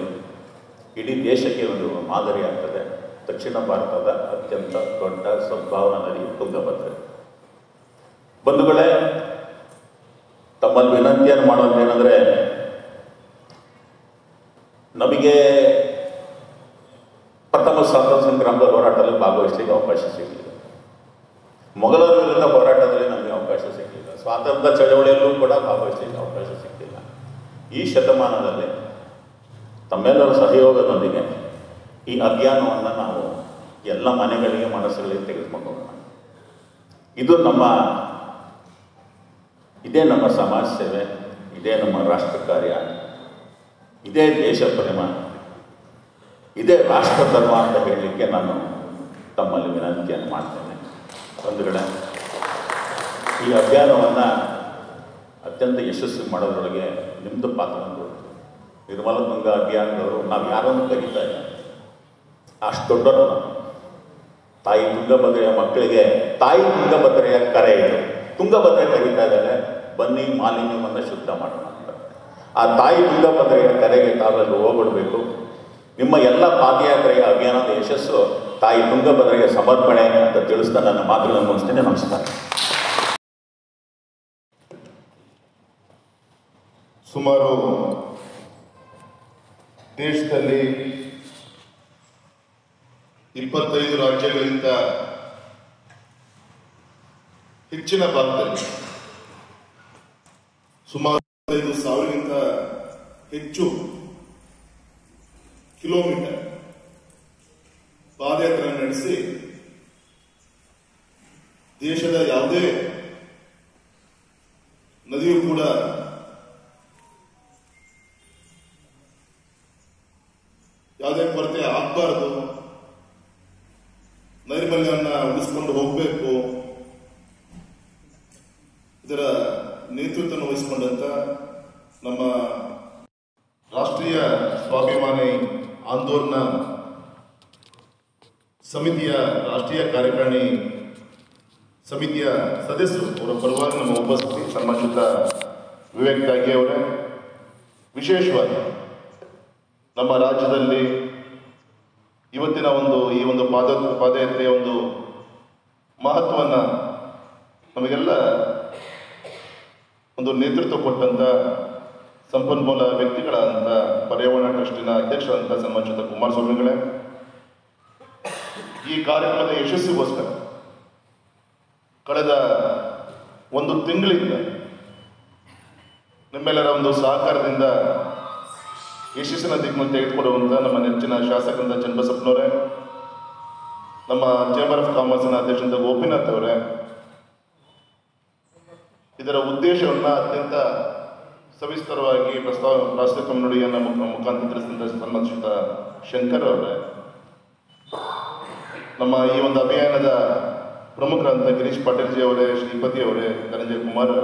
ಇಡೀ ದೇಶಕ್ಕೆ ಒಂದು ಮಾದರಿ ಆಗ್ತದೆ. ದಕ್ಷಿಣ ಭಾರತದ ಅತ್ಯಂತ ದೊಡ್ಡ ಸದ್ಭಾವನಾ ನದಿ ತುಂಗಭದ್ರೆ. ಬಂಧುಗಳೇ, ತಮ್ಮಲ್ಲಿ ವಿನಂತಿಯನ್ನು ಮಾಡೋದೇನೆಂದರೆ, ನಮಗೆ ಪ್ರಥಮ ಸ್ವಾತಂತ್ರ್ಯ ಸಂಗ್ರಾಮದ ಹೋರಾಟದಲ್ಲಿ ಭಾಗವಹಿಸಲಿಕ್ಕೆ ಅವಕಾಶ ಸಿಗಲಿಲ್ಲ. ಮೊಘಲರ ವಿರುದ್ಧ ಹೋರಾಟದಲ್ಲಿ ನಮಗೆ ಅವಕಾಶ ಸಿಗಲಿಲ್ಲ. ಸ್ವಾತಂತ್ರ್ಯ ಚಳವಳಿಯಲ್ಲೂ ಕೂಡ ಭಾಗವಹಿಸಲಿಕ್ಕೆ ಅವಕಾಶ ಸಿಗಲಿಲ್ಲ. ಈ ಶತಮಾನದಲ್ಲಿ ತಮ್ಮೆಲ್ಲರ ಸಹಯೋಗದೊಂದಿಗೆ ಈ ಅಭಿಯಾನವನ್ನು ನಾವು ಎಲ್ಲ ಮನೆಗಳಿಗೆ, ಮನಸ್ಸುಗಳಿಗೆ ತೆಗೆದುಕೊಂಡು ಹೋಗೋಣ. ಇದೇ ನಮ್ಮ ಸಮಾಜ ಸೇವೆ, ಇದೇ ನಮ್ಮ ರಾಷ್ಟ್ರ ಕಾರ್ಯ, ಇದೇ ದೇಶ ಪ್ರೇಮ, ಇದೇ ರಾಷ್ಟ್ರ ಧರ್ಮ ಅಂತ ಹೇಳಲಿಕ್ಕೆ ನಾನು ತಮ್ಮಲ್ಲಿ ವಿನಂತಿಯನ್ನು ಮಾಡ್ತೇನೆ. ಬಂಧುಗಳೇ, ಈ ಅಭಿಯಾನವನ್ನು ಅತ್ಯಂತ ಯಶಸ್ವಿ ಮಾಡೋದ್ರೊಳಗೆ ನಿಮ್ಮದು ಪಾತ್ರ ಅಂತ. ನಿರ್ಮಲ ತುಂಗ ಅಭಿಯಾನದವರು ನಾವು ಯಾರನ್ನು ಕರೀತಾ ಇಲ್ಲ, ಅಷ್ಟು ದೊಡ್ಡವರು. ತಾಯಿ ತುಂಗಭದ್ರೆಯ ಮಕ್ಕಳಿಗೆ ತಾಯಿ ತುಂಗಭದ್ರೆಯ ಕರೆ ಇದು. ತುಂಗಭದ್ರೆ ಕರೀತಾ ಇದ್ದಾರೆ, ಬನ್ನಿ ಮಾಲಿನ್ಯವನ್ನು ಶುದ್ಧ ಮಾಡೋಣ ಅಂತ. ಆ ತಾಯಿ ತುಂಗಭದ್ರೆಯ ಕರೆಗೆ ತಾವೆಲ್ಲರೂ ಹೋಗ್ಬಿಡ್ಬೇಕು. ನಿಮ್ಮ ಎಲ್ಲ ಪಾದಯಾತ್ರೆಯ ಅಭಿಯಾನದ ಯಶಸ್ಸು ತಾಯಿ ತುಂಗಭದ್ರೆಗೆ ಸಮರ್ಪಣೆ ಅಂತ ತಿಳಿಸ್ತಾ ನನ್ನ ಮಾತುಗಳನ್ನು ಮುಗಿಸ್ತೇನೆ. ನಮಸ್ಕಾರ. ಸುಮಾರು ದೇಶದಲ್ಲಿ 25 ರಾಜ್ಯಗಳಿಂದ ಹೆಚ್ಚಿನ ಭಾಗದಲ್ಲಿ ಸುಮಾರು 5,000ಗಿಂತ ಹೆಚ್ಚು ಕಿಲೋಮೀಟರ್ ಪಾದಯಾತ್ರೆ ನಡೆಸಿ ದೇಶದ ಯಾವುದೇ ನದಿಯೂ ಕೂಡ ಯಾವುದೇ ಕೊರತೆ ಆಗಬಾರದು, ನೈರ್ಮಲ್ಯವನ್ನು ಉಳಿಸಿಕೊಂಡು ಹೋಗಬೇಕು, ಇದರ ನೇತೃತ್ವವನ್ನು ವಹಿಸಿಕೊಂಡಂತ ನಮ್ಮ ರಾಷ್ಟ್ರೀಯ ಸ್ವಾಭಿಮಾನಿ ಆಂದೋಲನ ಸಮಿತಿಯ ರಾಷ್ಟ್ರೀಯ ಕಾರ್ಯಕಾರಿಣಿ ಸಮಿತಿಯ ಸದಸ್ಯರು ಅವರ ಪರವಾಗಿ ನಮ್ಮ ಉಪಸ್ಥಿತಿ ಸನ್ಮಾನಿತ ವಿವೇಕ್ ತ್ಯಾಗಿ ಅವರೇ, ವಿಶೇಷವಾಗಿ ನಮ್ಮ ರಾಜ್ಯದಲ್ಲಿ ಇವತ್ತಿನ ಈ ಒಂದು ಪಾದಯಾತ್ರೆಯ ಒಂದು ಮಹತ್ವವನ್ನು ನಮಗೆಲ್ಲ ಒಂದು ನೇತೃತ್ವ ಕೊಟ್ಟಂತ ಸಂಪನ್ಮೂಲ ವ್ಯಕ್ತಿಗಳಾದಂಥ ಪರ್ಯಾವರಣ ಟ್ರಸ್ಟಿನ ಅಧ್ಯಕ್ಷರಾದಂಥ ಸನ್ಮಾನಿತ ಕುಮಾರಸ್ವಾಮಿಗಳೇ, ಈ ಕಾರ್ಯಕ್ರಮದ ಯಶಸ್ಸಿಗೋಸ್ಕರ ಕಳೆದ 1 ತಿಂಗಳಿಂದ ನಿಮ್ಮೆಲ್ಲರ ಒಂದು ಸಹಕಾರದಿಂದ ಯಶಸ್ಸಿನ ದಿಕ್ಕನ್ನು ತೆಗೆದುಕೊಡುವಂಥ ನಮ್ಮ ನೆಚ್ಚಿನ ಶಾಸಕರಾದ ಚನ್ನಬಸಪ್ಪನವರೇ, ನಮ್ಮ ಚೇಂಬರ್ ಆಫ್ ಕಾಮರ್ಸ್ನ ಅಧ್ಯಕ್ಷರಾದ ಗೋಪಿನಾಥ್ ಅವರೇ, ಇದರ ಉದ್ದೇಶವನ್ನು ಅತ್ಯಂತ ಸವಿಸ್ತರವಾಗಿ ರಾಷ್ಟ್ರೀಯ ಕಮ್ಯುನಿಟಿಯನ್ನು ಮುಖಾಂತರ ತಿಳಿಸಿದ ಸನ್ಮಾನಿತ ಶಂಕರ್ ಅವರೇ, ನಮ್ಮ ಈ ಒಂದು ಅಭಿಯಾನದ ಪ್ರಮುಖರಂತ ಗಿರೀಶ್ ಪಾಟೀಲ್ಜಿ ಅವರೇ, ಶ್ರೀಪತಿ ಅವರೇ, ಧನಂಜಯ ಕುಮಾರ್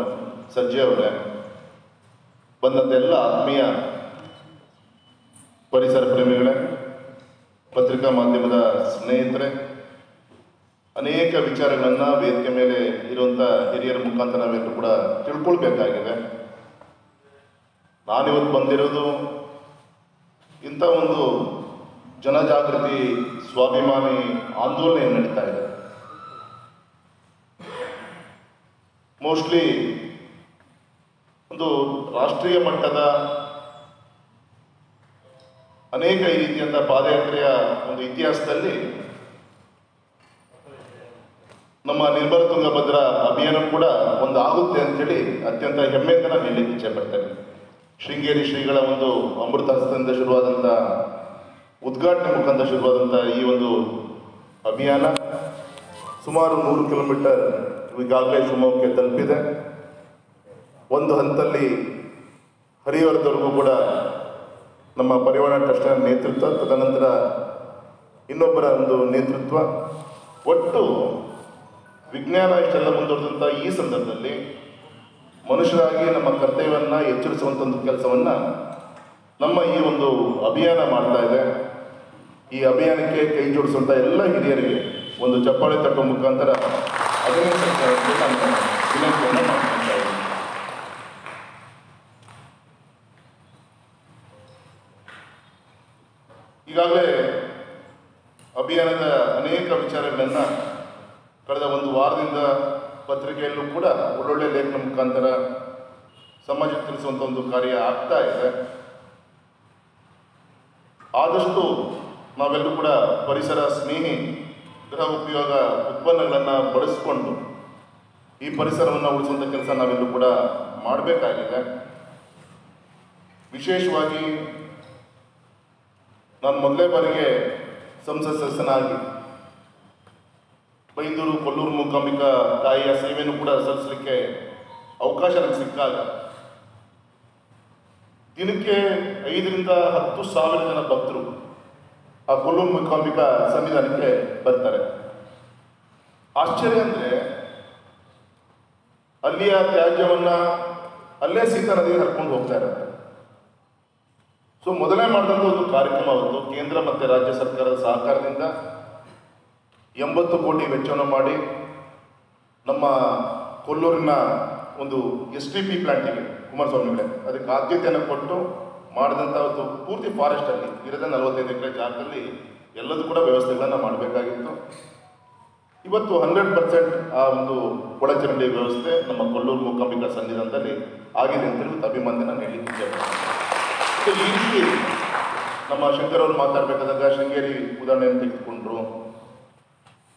ಸರ್ಜೆ ಅವರೇ, ಬಂದಂಥ ಎಲ್ಲ ಆತ್ಮೀಯ ಪರಿಸರ ಪ್ರೇಮಿಗಳೇ, ಪತ್ರಿಕಾ ಮಾಧ್ಯಮದ ಸ್ನೇಹಿತರೆ, ಅನೇಕ ವಿಚಾರಗಳನ್ನು ವೇದಿಕೆ ಮೇಲೆ ಇರುವಂಥ ಹಿರಿಯರ ಮುಖಾಂತರ ನಾವೆಲ್ಲರೂ ಕೂಡ ತಿಳ್ಕೊಳ್ಬೇಕಾಗಿದೆ. ನಾನಿವತ್ತು ಬಂದಿರೋದು ಇಂಥ ಒಂದು ಜನಜಾಗೃತಿ ಸ್ವಾಭಿಮಾನಿ ಆಂದೋಲನ ಏನು ನಡೀತಾ ಇದೆ. ಮೋಸ್ಟ್ಲಿ ಒಂದು ರಾಷ್ಟ್ರೀಯ ಮಟ್ಟದ ಅನೇಕ ಈ ರೀತಿಯಂಥ ಪಾದಯಾತ್ರೆಯ ಒಂದು ಇತಿಹಾಸದಲ್ಲಿ ನಮ್ಮ ನಿರ್ಮಲ ತುಂಗಭದ್ರಾ ಅಭಿಯಾನ ಕೂಡ ಒಂದು ಆಗುತ್ತೆ ಅಂತೇಳಿ ಅತ್ಯಂತ ಹೆಮ್ಮೆಯಿಂದ ನಾನು ಹೇಳಲಿಕ್ಕೆ ಇಚ್ಛೆ ಪಡ್ತೇನೆ. ಶೃಂಗೇರಿ ಶ್ರೀಗಳ ಒಂದು ಅಮೃತ ಹಸ್ತದಿಂದ ಶುರುವಾದಂಥ ಉದ್ಘಾಟನೆ ಮುಖಾಂತರ ಶುರುವಾದಂಥ ಈ ಒಂದು ಅಭಿಯಾನ ಸುಮಾರು 100 ಕಿಲೋಮೀಟರ್ ಈಗಾಗಲೇ ಶಿವಮೊಗ್ಗಕ್ಕೆ ತಲುಪಿದೆ. ಒಂದು ಹಂತದಲ್ಲಿ ಹರಿಹರದವರೆಗೂ ಕೂಡ ನಮ್ಮ ಪರ್ಯಾವರಣ ಟ್ರಸ್ಟ್ನ ನೇತೃತ್ವ, ತದನಂತರ ಇನ್ನೊಬ್ಬರ ಒಂದು ನೇತೃತ್ವ, ಒಟ್ಟು ವಿಜ್ಞಾನ ಇಷ್ಟೆಲ್ಲ ಮುಂದುವರೆದಂಥ ಈ ಸಂದರ್ಭದಲ್ಲಿ ಮನುಷ್ಯರಾಗಿ ನಮ್ಮ ಕರ್ತವ್ಯವನ್ನು ಎಚ್ಚರಿಸುವಂಥ ಒಂದು ಕೆಲಸವನ್ನು ನಮ್ಮ ಈ ಒಂದು ಅಭಿಯಾನ ಮಾಡ್ತಾ ಇದೆ. ಈ ಅಭಿಯಾನಕ್ಕೆ ಕೈ ಜೋಡಿಸುವಂಥ ಎಲ್ಲ ಹಿರಿಯರಿಗೆ ಒಂದು ಚಪ್ಪಾಳೆ ತಟ್ಟುವ ಮುಖಾಂತರ ಅಭಿನಂದನೆ ನಾನು ವಿನಂತಿಯನ್ನು ಮಾಡ್ತಾ ಇದ್ದೀನಿ. ಈಗಾಗಲೇ ಅಭಿಯಾನದ ಅನೇಕ ವಿಚಾರಗಳನ್ನು ಕಳೆದ ಒಂದು ವಾರದಿಂದ ಪತ್ರಿಕೆಯಲ್ಲೂ ಕೂಡ ಒಳ್ಳೊಳ್ಳೆ ಲೇಖನ ಮುಖಾಂತರ ಸಮಾಜಕ್ಕೆ ತಿಳಿಸುವಂಥ ಒಂದು ಕಾರ್ಯ ಆಗ್ತಾ ಇದೆ. ಆದಷ್ಟು ನಾವೆಲ್ಲರೂ ಕೂಡ ಪರಿಸರ ಸ್ನೇಹಿ ಗೃಹ ಉಪಯೋಗ ಉತ್ಪನ್ನಗಳನ್ನು ಬಳಸಿಕೊಂಡು ಈ ಪರಿಸರವನ್ನು ಉಳಿಸುವಂಥ ಕೆಲಸ ನಾವೆಲ್ಲರೂ ಕೂಡ ಮಾಡಬೇಕಾಗಿದೆ. ವಿಶೇಷವಾಗಿ ನಾನು ಮೊದಲೇ ಬಾರಿಗೆ ಸಂಸತ್ ಸದಸ್ಯನಾಗಿ ಬೈಂದೂರು ಕೊಲ್ಲೂರು ಮೂಕಾಂಬಿಕಾ ತಾಯಿಯ ಸೇವೆಯನ್ನು ಕೂಡ ಸಲ್ಲಿಸಲಿಕ್ಕೆ ಅವಕಾಶ ನನಗೆ ಸಿಕ್ಕಾಗ ದಿನಕ್ಕೆ 5,000 to 10,000 ಜನ ಭಕ್ತರು ಆ ಕೊಲ್ಲೂರು ಮೂಕಾಂಬಿಕಾ ಸನ್ನಿಧಾನಕ್ಕೆ ಬರ್ತಾರೆ. ಆಶ್ಚರ್ಯ ಅಂದರೆ ಅಲ್ಲಿಯ ತ್ಯಾಜ್ಯವನ್ನು ಅಲ್ಲೇ ಸೀತಾ ನದಿಗೆ ಹರ್ಕೊಂಡು ಹೋಗ್ತಾ ಇರುತ್ತೆ. ಸೊ ಮೊದಲೇ ಮಾಡಿದಂಥ ಒಂದು ಕಾರ್ಯಕ್ರಮ ಅವತ್ತು ಕೇಂದ್ರ ಮತ್ತು ರಾಜ್ಯ ಸರ್ಕಾರದ ಸಹಕಾರದಿಂದ 80 ಕೋಟಿ ವೆಚ್ಚವನ್ನು ಮಾಡಿ ನಮ್ಮ ಕೊಲ್ಲೂರಿನ ಒಂದು STP ಪ್ಲಾಂಟಿಗೆ ಕುಮಾರಸ್ವಾಮಿಗಳೇ ಅದಕ್ಕೆ ಆದ್ಯತೆಯನ್ನು ಕೊಟ್ಟು ಮಾಡಿದಂಥ ಒಂದು ಪೂರ್ತಿ ಫಾರೆಸ್ಟಲ್ಲಿ ಇರದ 45 ಎಕರೆ ಜಾಗದಲ್ಲಿ ಎಲ್ಲದೂ ಕೂಡ ವ್ಯವಸ್ಥೆಗಳನ್ನು ಮಾಡಬೇಕಾಗಿತ್ತು. ಇವತ್ತು 100% ಆ ಒಂದು ಒಳಚರಂಡಿ ವ್ಯವಸ್ಥೆ ನಮ್ಮ ಕೊಲ್ಲೂರು ಮೂಕಾಂಬಿಕಾ ಸನ್ನಿಧಾನದಲ್ಲಿ ಆಗಿದೆ ಅಂತೇಳಿ ಅಭಿಮಾನ ನಾನು ಹೇಳಲಿಕ್ಕೆ ಈ ರೀತಿ ನಮ್ಮ ಶಂಕರ್ ಅವರು ಮಾತಾಡಬೇಕಾದಾಗ ಶೃಂಗೇರಿ ಉದಾಹರಣೆಯನ್ನು ತೆಗೆದುಕೊಂಡ್ರು.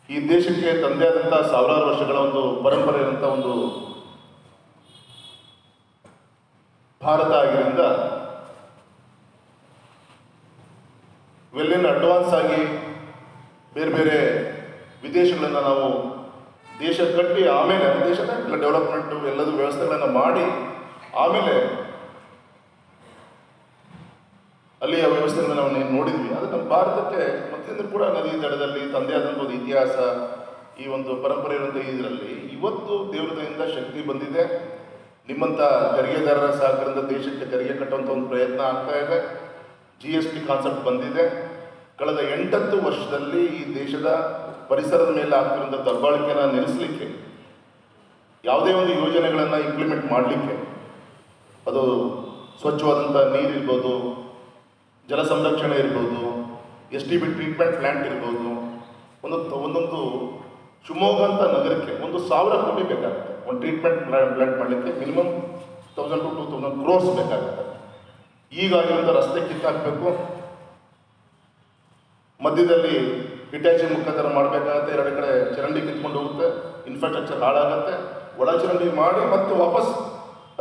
ಈ ದೇಶಕ್ಕೆ ತಂದೆ ಆದಂಥ ಸಾವಿರಾರು ವರ್ಷಗಳ ಒಂದು ಪರಂಪರೆ ಇರುವಂಥ ಒಂದು ಭಾರತ ಆಗಿರೋದ್ರಿಂದ ಇವೆಲ್ಲೇನು ಅಡ್ವಾನ್ಸ್ ಆಗಿ ಬೇರೆ ಬೇರೆ ವಿದೇಶಗಳನ್ನು ನಾವು ದೇಶ ಕಟ್ಟಿ ಆಮೇಲೆ ದೇಶದ ಎಲ್ಲ ಡೆವಲಪ್ಮೆಂಟು ಎಲ್ಲದೂ ವ್ಯವಸ್ಥೆಗಳನ್ನು ಮಾಡಿ ಆಮೇಲೆ ಅಲ್ಲಿಯ ವ್ಯವಸ್ಥೆಗಳನ್ನು ನಾವು ನೋಡಿದ್ವಿ. ಅದು ನಮ್ಮ ಭಾರತಕ್ಕೆ ಮತ್ತೊಂದು ಕೂಡ ನದಿ ದಡದಲ್ಲಿ ತಂದೆ ಆದಂಥ ಒಂದು ಇತಿಹಾಸ ಈ ಒಂದು ಪರಂಪರೆ ಇರುವಂಥ ಇದರಲ್ಲಿ ಇವತ್ತು ದೇವರದಿಂದ ಶಕ್ತಿ ಬಂದಿದೆ. ನಿಮ್ಮಂಥ ತೆರಿಗೆದಾರರ ಸಹಕಾರದಿಂದ ದೇಶಕ್ಕೆ ತೆರಿಗೆ ಕಟ್ಟುವಂಥ ಒಂದು ಪ್ರಯತ್ನ ಆಗ್ತಾ ಇದೆ. GST ಕಾನ್ಸೆಪ್ಟ್ ಬಂದಿದೆ. ಕಳೆದ 8 ವರ್ಷದಲ್ಲಿ ಈ ದೇಶದ ಪರಿಸರದ ಮೇಲೆ ಆಗ್ತಿರುವಂಥ ದಬ್ಬಾಳಿಕೆಯನ್ನು ನಿಲ್ಲಿಸಲಿಕ್ಕೆ ಯಾವುದೇ ಒಂದು ಯೋಜನೆಗಳನ್ನು ಇಂಪ್ಲಿಮೆಂಟ್ ಮಾಡಲಿಕ್ಕೆ ಅದು ಸ್ವಚ್ಛವಾದಂಥ ನೀರು ಇರ್ಬೋದು, ಜಲ ಸಂರಕ್ಷಣೆ ಇರ್ಬೋದು, STP ಟ್ರೀಟ್ಮೆಂಟ್ ಪ್ಲ್ಯಾಂಟ್ ಇರ್ಬೋದು, ಒಂದೊಂದು ಶಿವಮೊಗ್ಗ ಅಂತ ನಗರಕ್ಕೆ 1,000 ಕೋಟಿ ಬೇಕಾಗುತ್ತೆ. ಒಂದು ಟ್ರೀಟ್ಮೆಂಟ್ ಪ್ಲ್ಯಾಂಟ್ ಮಾಡಲಿಕ್ಕೆ ಮಿನಿಮಮ್ 1,000 to 2,000 crores ಬೇಕಾಗುತ್ತೆ. ಈಗಾಗಿರುವಂಥ ರಸ್ತೆ ಕಿತ್ತಾಕಬೇಕು, ಮಧ್ಯದಲ್ಲಿ ಇಟ್ಯಾಚಿಂಗ್ ಮುಖಾಂತರ ಮಾಡಬೇಕಾಗತ್ತೆ, 2 ಕಡೆ ಚರಂಡಿ ಕಿತ್ಕೊಂಡು ಹೋಗುತ್ತೆ, ಇನ್ಫ್ರಾಸ್ಟ್ರಕ್ಚರ್ ಹಾಳಾಗುತ್ತೆ. ಒಳ ಚರಂಡಿ ಮಾಡಿ ಮತ್ತೆ ವಾಪಸ್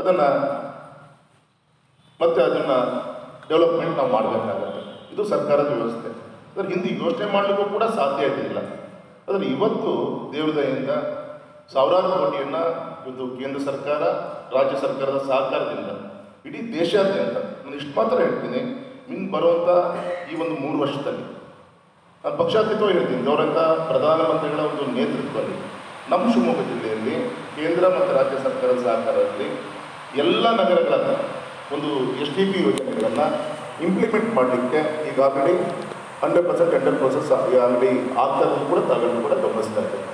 ಅದನ್ನು ಡೆವಲಪ್ಮೆಂಟ್ ನಾವು ಮಾಡಬೇಕಾಗತ್ತೆ. ಇದು ಸರ್ಕಾರದ ವ್ಯವಸ್ಥೆ. ಅದರ ಹಿಂದೆ ಯೋಚನೆ ಮಾಡಲಿಕ್ಕೂ ಕೂಡ ಸಾಧ್ಯತೆ ಇಲ್ಲ. ಆದರೆ ಇವತ್ತು ದೇವರ ದಯೆಯಿಂದ ಸಾವಿರಾರು ಕೋಟಿಯನ್ನು ಇವತ್ತು ಕೇಂದ್ರ ಸರ್ಕಾರ ರಾಜ್ಯ ಸರ್ಕಾರದ ಸಹಕಾರದಿಂದ ಇಡೀ ದೇಶಾದ್ಯಂತ ನಾನು ಇಷ್ಟು ಮಾತ್ರ ಹೇಳ್ತೀನಿ, ಬರುವಂಥ ಈ ಒಂದು 3 ವರ್ಷದಲ್ಲಿ ನಾನು ಪಕ್ಷಾತೀತವಾಗಿ ಹೇಳ್ತೀನಿ, ಗೌರವ ಪ್ರಧಾನಮಂತ್ರಿಗಳ ಒಂದು ನೇತೃತ್ವದಲ್ಲಿ ನಮ್ಮ ಶಿವಮೊಗ್ಗ ಜಿಲ್ಲೆಯಲ್ಲಿ ಕೇಂದ್ರ ಮತ್ತು ರಾಜ್ಯ ಸರ್ಕಾರದ ಸಹಕಾರದಲ್ಲಿ ಎಲ್ಲ ನಗರಗಳನ್ನು ಒಂದು STP ಯೋಜನೆಗಳನ್ನು ಇಂಪ್ಲಿಮೆಂಟ್ ಮಾಡಲಿಕ್ಕೆ ಈಗಾಗಲೇ 100% ಟೆಂಡರ್ ಪ್ರೊಸೆಸ್ ಆಗಲಿ ಆಗ್ತಾ ಇರೋದು ಕೂಡ ತಾವೆಲ್ಲರೂ ಕೂಡ ಗಮನಿಸ್ತಾ ಇದ್ದೇವೆ.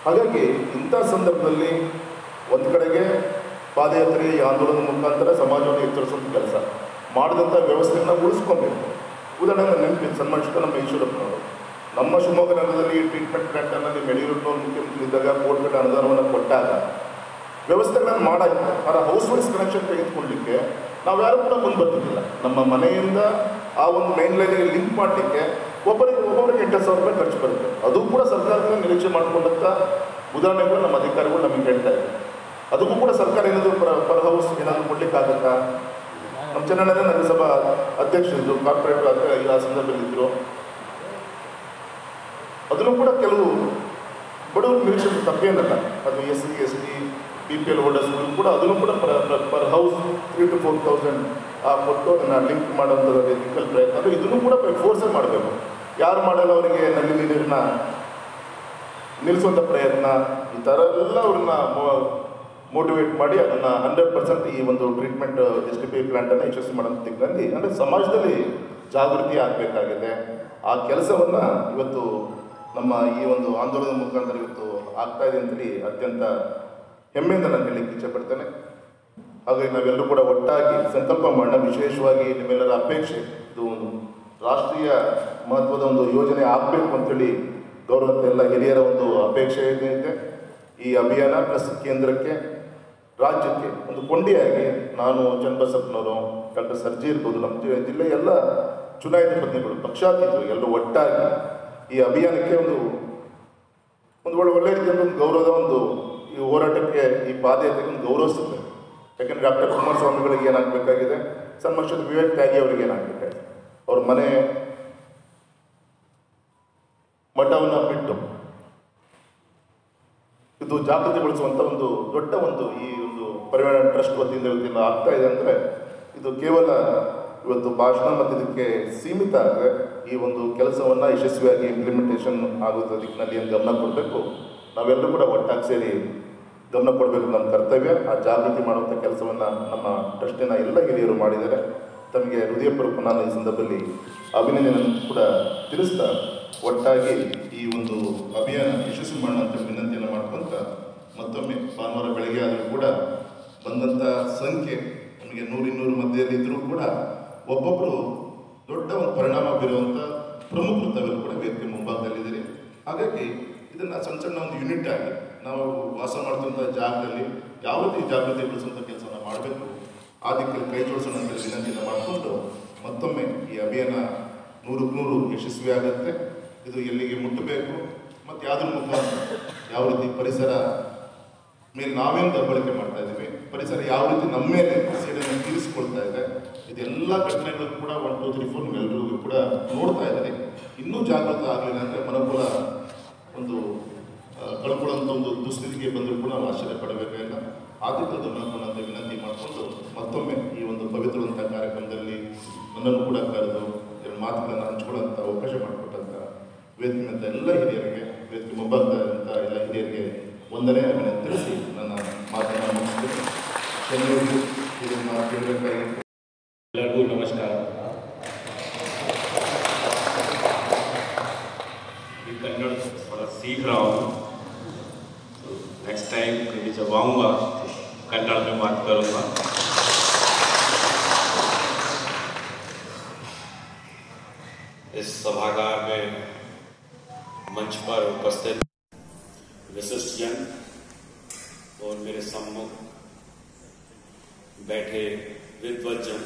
ಹಾಗಾಗಿ ಇಂಥ ಸಂದರ್ಭದಲ್ಲಿ ಒಂದು ಕಡೆಗೆ ಪಾದಯಾತ್ರೆ ಆಂದೋಲನದ ಮುಖಾಂತರ ಸಮಾಜವನ್ನು ಎಚ್ಚರಿಸುವಂಥ ಕೆಲಸ ಮಾಡಿದಂಥ ವ್ಯವಸ್ಥೆಯನ್ನು ಉಳಿಸ್ಕೊಬೇಕು. ಉದಾಹರಣೆ ನೆನಪಿದೆ, ಸನ್ಮಾನಿಸಿದ ನಮ್ಮ ಈಶ್ವರಪ್ಪನವರು ನಮ್ಮ ಶಿವಮೊಗ್ಗ ನಗರದಲ್ಲಿ ಟ್ರೀಟ್ಮೆಂಟ್ ಪ್ಲ್ಯಾಂಟನ್ನು ನಿಮ್ಮ ಯಡಿಯೂರಪ್ಪನವರು ಮುಖ್ಯಮಂತ್ರಿ ಇದ್ದಾಗ ಕೋಟಿ ಅನುದಾನವನ್ನು ಕೊಟ್ಟಾಗ ವ್ಯವಸ್ಥೆಗಳನ್ನು ಮಾಡಾಯಿತು. ಆದರೆ ಹೌಸ್ ವೈಸ್ ಕನೆಕ್ಷನ್ ತೆಗೆದುಕೊಳ್ಳಲಿಕ್ಕೆ ನಾವು ಯಾರು ಕೂಡ ಮುಂದೆ ಬರ್ತಿದ್ದಿಲ್ಲ. ನಮ್ಮ ಮನೆಯಿಂದ ಆ ಒಂದು ಮೈನ್ ಲೈನಿಗೆ ಲಿಂಕ್ ಮಾಡಲಿಕ್ಕೆ ಒಬ್ಬರಿಗೆ 8,000 ರೂಪಾಯಿ ಖರ್ಚು ಬರುತ್ತೆ. ಅದು ಕೂಡ ಸರ್ಕಾರದಿಂದ ನಿರೀಕ್ಷೆ ಮಾಡಿಕೊಂಡಂಥ ಉದಾಹರಣೆಗಳು ನಮ್ಮ ಅಧಿಕಾರಿಗಳು ನಮಗೆ ಹೇಳ್ತಾ ಇದ್ದಾರೆ. ಅದಕ್ಕೂ ಕೂಡ ಸರ್ಕಾರ ಏನಾದರೂ ಪರ್ ಹೌಸ್ ಏನಾದರೂ ಕೊಡಲಿಕ್ಕಾಗತ್ತಾ? ನಮ್ಮ ಚನ್ನಣ್ಣನೇ ನಗರಸಭಾ ಅಧ್ಯಕ್ಷರಿದ್ದರು, ಕಾರ್ಪೊರೇಟ್ ಆ ಸಂದರ್ಭದಲ್ಲಿದ್ದರು. ಅದನ್ನು ಕೂಡ ಕೆಲವು ಬಡವರು ನಿರೀಕ್ಷೆ ತಪ್ಪೇನಲ್ಲ. ಅದು SC ST BPL ಹೋಲ್ಡರ್ಸ್ಗಳು ಕೂಡ ಅದನ್ನು ಕೂಡ ಪರ್ ಹೌಸ್ 3,000 to 4,000 ಕೊಟ್ಟು ಅದನ್ನು ಲಿಂಕ್ ಮಾಡೋಂಥದ್ದು ಎಥಿಕಲ್ ಪ್ರಯತ್ನ. ಅಂದರೆ ಇದನ್ನು ಕೂಡ ಫೋರ್ಸೇ ಮಾಡಬೇಕು. ಯಾರು ಮಾಡಲ್ಲ ಅವರಿಗೆ ನಲ್ಲಿ ನೀರನ್ನು ನಿಲ್ಲಿಸುವಂಥ ಪ್ರಯತ್ನ, ಈ ಥರ ಎಲ್ಲ ಅವ್ರನ್ನ ಮೋಟಿವೇಟ್ ಮಾಡಿ ಅದನ್ನು 100% ಈ ಒಂದು ಟ್ರೀಟ್ಮೆಂಟ್ STP ಪ್ಲಾಂಟನ್ನು ಯಶಸ್ವಿ ಮಾಡೋ ದಿಕ್ಕಿನಲ್ಲಿ ಅಂದರೆ ಸಮಾಜದಲ್ಲಿ ಜಾಗೃತಿ ಆಗಬೇಕಾಗಿದೆ. ಆ ಕೆಲಸವನ್ನು ಇವತ್ತು ನಮ್ಮ ಈ ಒಂದು ಆಂದೋಲನದ ಮುಖಾಂತರ ಇವತ್ತು ಆಗ್ತಾ ಇದೆ ಅಂತೇಳಿ ಅತ್ಯಂತ ಹೆಮ್ಮೆಯಿಂದ ನಾನು ಹೇಳಲಿಕ್ಕೆ ಇಚ್ಛೆಪಡ್ತೇನೆ. ಹಾಗಾಗಿ ನಾವೆಲ್ಲರೂ ಕೂಡ ಒಟ್ಟಾಗಿ ಸಂಕಲ್ಪ ಮಾಡೋಣ. ವಿಶೇಷವಾಗಿ ನಿಮ್ಮೆಲ್ಲರ ಅಪೇಕ್ಷೆ, ಇದು ಒಂದು ರಾಷ್ಟ್ರೀಯ ಮಹತ್ವದ ಒಂದು ಯೋಜನೆ ಆಗಬೇಕು ಅಂತೇಳಿ ಗೌರವಂತ ಎಲ್ಲ ಹಿರಿಯರ ಒಂದು ಅಪೇಕ್ಷೆ ಇದೆ. ಈ ಅಭಿಯಾನ ಪ್ಲಸ್ ಕೇಂದ್ರಕ್ಕೆ ರಾಜ್ಯಕ್ಕೆ ಒಂದು ಕೊಂಡಿಯಾಗಿ ನಾನು ಚನ್ನಬಸಪ್ಪನವರು, ಡಾಕ್ಟರ್ ಸರ್ಜಿ ಇರ್ಬೋದು, ನಮ್ಮ ಜಿಲ್ಲೆಯ ಎಲ್ಲ ಚುನಾಯಿತ ಪ್ರತಿನಿಧಿಗಳು, ಪಕ್ಷಾತೀತರು ಎಲ್ಲರೂ ಒಟ್ಟಾಗಿ ಈ ಅಭಿಯಾನಕ್ಕೆ ಒಂದು ಒಳ್ಳೆಯ ರೀತಿಯಿಂದ ಒಂದು ಗೌರವದ ಒಂದು ಈ ಹೋರಾಟಕ್ಕೆ ಈ ಪಾದಯಾತ್ರೆಗೆ ಒಂದು ಗೌರವ ಸಿಗ್ತದೆ. ಯಾಕೆಂದರೆ ಡಾಕ್ಟರ್ ಕುಮಾರಸ್ವಾಮಿಗಳಿಗೆ ಏನಾಗಬೇಕಾಗಿದೆ, ಸನ್ಮಾನ್ಯ ವಿವೇಕ್ ತ್ಯಾಗಿ ಅವರಿಗೆ ಏನಾಗಬೇಕಾಗಿದೆ, ಅವ್ರ ಮನೆ ಮಠವನ್ನು ಬಿಟ್ಟು ಇದು ಜಾಗೃತಿಗೊಳಿಸುವಂಥ ಒಂದು ದೊಡ್ಡ ಒಂದು ಈ ಒಂದು ಪರಿವಾರ ಟ್ರಸ್ಟ್ ವತಿಯಿಂದ ಇವತ್ತಿನ ಆಗ್ತಾ ಇದೆ ಅಂದರೆ ಇದು ಕೇವಲ ಇವತ್ತು ಭಾಷಣ ಮತ್ತು ಇದಕ್ಕೆ ಸೀಮಿತ ಆದರೆ ಈ ಒಂದು ಕೆಲಸವನ್ನು ಯಶಸ್ವಿಯಾಗಿ ಇಂಪ್ಲಿಮೆಂಟೇಷನ್ ಆಗೋದ್ರ ದಿಕ್ಕಿನಲ್ಲಿ ಏನು ಗಮನ ಕೊಡಬೇಕು, ನಾವೆಲ್ಲರೂ ಕೂಡ ಒಟ್ಟಾಗಿ ಸೇರಿ ಗಮನ ಕೊಡಬೇಕು, ನಮ್ಮ ಕರ್ತವ್ಯ. ಆ ಜಾಗೃತಿ ಮಾಡುವಂಥ ಕೆಲಸವನ್ನು ನಮ್ಮ ಟ್ರಸ್ಟಿನ ಎಲ್ಲ ಹಿರಿಯರು ಮಾಡಿದ್ದಾರೆ. ತಮಗೆ ಹೃದಯಪೂರ್ವಕ ನಾನು ಈ ಸಂದರ್ಭದಲ್ಲಿ ಅಭಿನಂದನೆಯನ್ನು ಕೂಡ ತಿಳಿಸ್ತಾ ಒಟ್ಟಾಗಿ ಈ ಒಂದು ಅಭಿಯಾನ ಯಶಸ್ವಿ ಮಾಡೋಣ ಅಂತ ವಿನಂತಿಯನ್ನು ಮಾಡ್ಕೊಂತ ಮತ್ತೊಮ್ಮೆ ಭಾನುವಾರ ಬೆಳಗ್ಗೆ ಆದರೂ ಕೂಡ ಬಂದಂಥ ಸಂಖ್ಯೆ ನಮಗೆ 100-200 ಮಧ್ಯದಲ್ಲಿ ಇದ್ದರೂ ಕೂಡ ಒಬ್ಬೊಬ್ಬರು ದೊಡ್ಡ ಒಂದು ಪರಿಣಾಮ ಬೀರುವಂಥ ಪ್ರಮುಖರು ತಾವೆಲ್ಲರೂ ಕೂಡ ವೇದಿಕೆ ಮುಂಭಾಗದಲ್ಲಿದ್ದೀರಿ. ಹಾಗಾಗಿ ಇದನ್ನು ಸಣ್ಣ ಸಣ್ಣ ಒಂದು ಯೂನಿಟ್ ಆಗಿ ನಾವು ವಾಸ ಮಾಡ್ತಂಥ ಜಾಗದಲ್ಲಿ ಯಾವ ರೀತಿ ಜಾಗೃತಿಗೊಳಿಸುವಂಥ ಕೆಲಸವನ್ನು ಮಾಡಬೇಕು, ಆ ದಿಕ್ಕಲ್ಲಿ ಕೈ ಜೋಡಿಸೋಣ ಅಂತ ವಿನಂತಿಯನ್ನು ಮಾಡಿಕೊಂಡು ಮತ್ತೊಮ್ಮೆ ಈ ಅಭಿಯಾನ 100% ಯಶಸ್ವಿ ಆಗುತ್ತೆ. ಇದು ಎಲ್ಲಿಗೆ ಮುಟ್ಟಬೇಕು ಮತ್ತು ಯಾವುದ್ರ ಮುಖಾಂತರ ಯಾವ ರೀತಿ ಪರಿಸರ ಮೇಲೆ ನಾವೇನು ದಬ್ಬಳಿಕೆ ಮಾಡ್ತಾ ಇದ್ದೀವಿ, ಪರಿಸರ ಯಾವ ರೀತಿ ನಮ್ಮ ಮೇಲೆ ಸೇಡನ್ನು ತೀರಿಸ್ಕೊಳ್ತಾ ಇದೆ, ಇದೆಲ್ಲ ಘಟನೆಗಳು ಕೂಡ 1, 2, 3, 4 ನಿಮ್ಮೆಲ್ಲರಿಗೂ ಕೂಡ ನೋಡ್ತಾ ಇದ್ದಾರೆ. ಇನ್ನೂ ಜಾಗೃತ ಆಗಲಿಲ್ಲ ಅಂದರೆ ಮನೋಕುಲ ಒಂದು ಕಳ್ಕೊಳ್ಳೋಂಥ ಒಂದು ದುಸ್ಥಿತಿಗೆ ಬಂದರೂ ಕೂಡ ನಾವು ಆಶ್ಚರ್ಯ ಪಡಬೇಕಾಗಿಲ್ಲ. ಆದಿತ್ಯದ ಮನೋಕುಲಂತ ವಿನಂತಿ ಮಾಡಿಕೊಂಡು ಮತ್ತೊಮ್ಮೆ ಈ ಒಂದು ಪವಿತ್ರವಂಥ ಕಾರ್ಯಕ್ರಮದಲ್ಲಿ ನನ್ನನ್ನು ಕೂಡ ಕರೆದು 2 ಮಾತುಗಳನ್ನು ಹಂಚ್ಕೊಳ್ಳೋಂಥ ಅವಕಾಶ ಮಾಡಿಕೊಟ್ಟಂಥ ವೇದಿಕೆಯಂಥ ಎಲ್ಲ ಹಿರಿಯರಿಗೆ, ವೇದಿಕೆ ಮುಂಭಾಗದಂಥ ಎಲ್ಲ ಹಿರಿಯರಿಗೆ ವಂದನೆ ಅಭಿನಂದನೆ ತಿಳಿಸಿ ನನ್ನ ಮಾತನ್ನು ಮುಗಿಸ್ತೇನೆ. ಇದನ್ನು ಕೇಳಬೇಕಾಗಿ ಎಲ್ಲರಿಗೂ ನಮಸ್ಕಾರ. कन्नड़ थोड़ा सीख रहा हूँ, तो नेक्स्ट टाइम कभी जब आऊँगा कन्नड़ में बात करूँगा. इस सभागार में मंच पर उपस्थित विशिष्ट जन और मेरे सम्मुख बैठे विद्वत जन,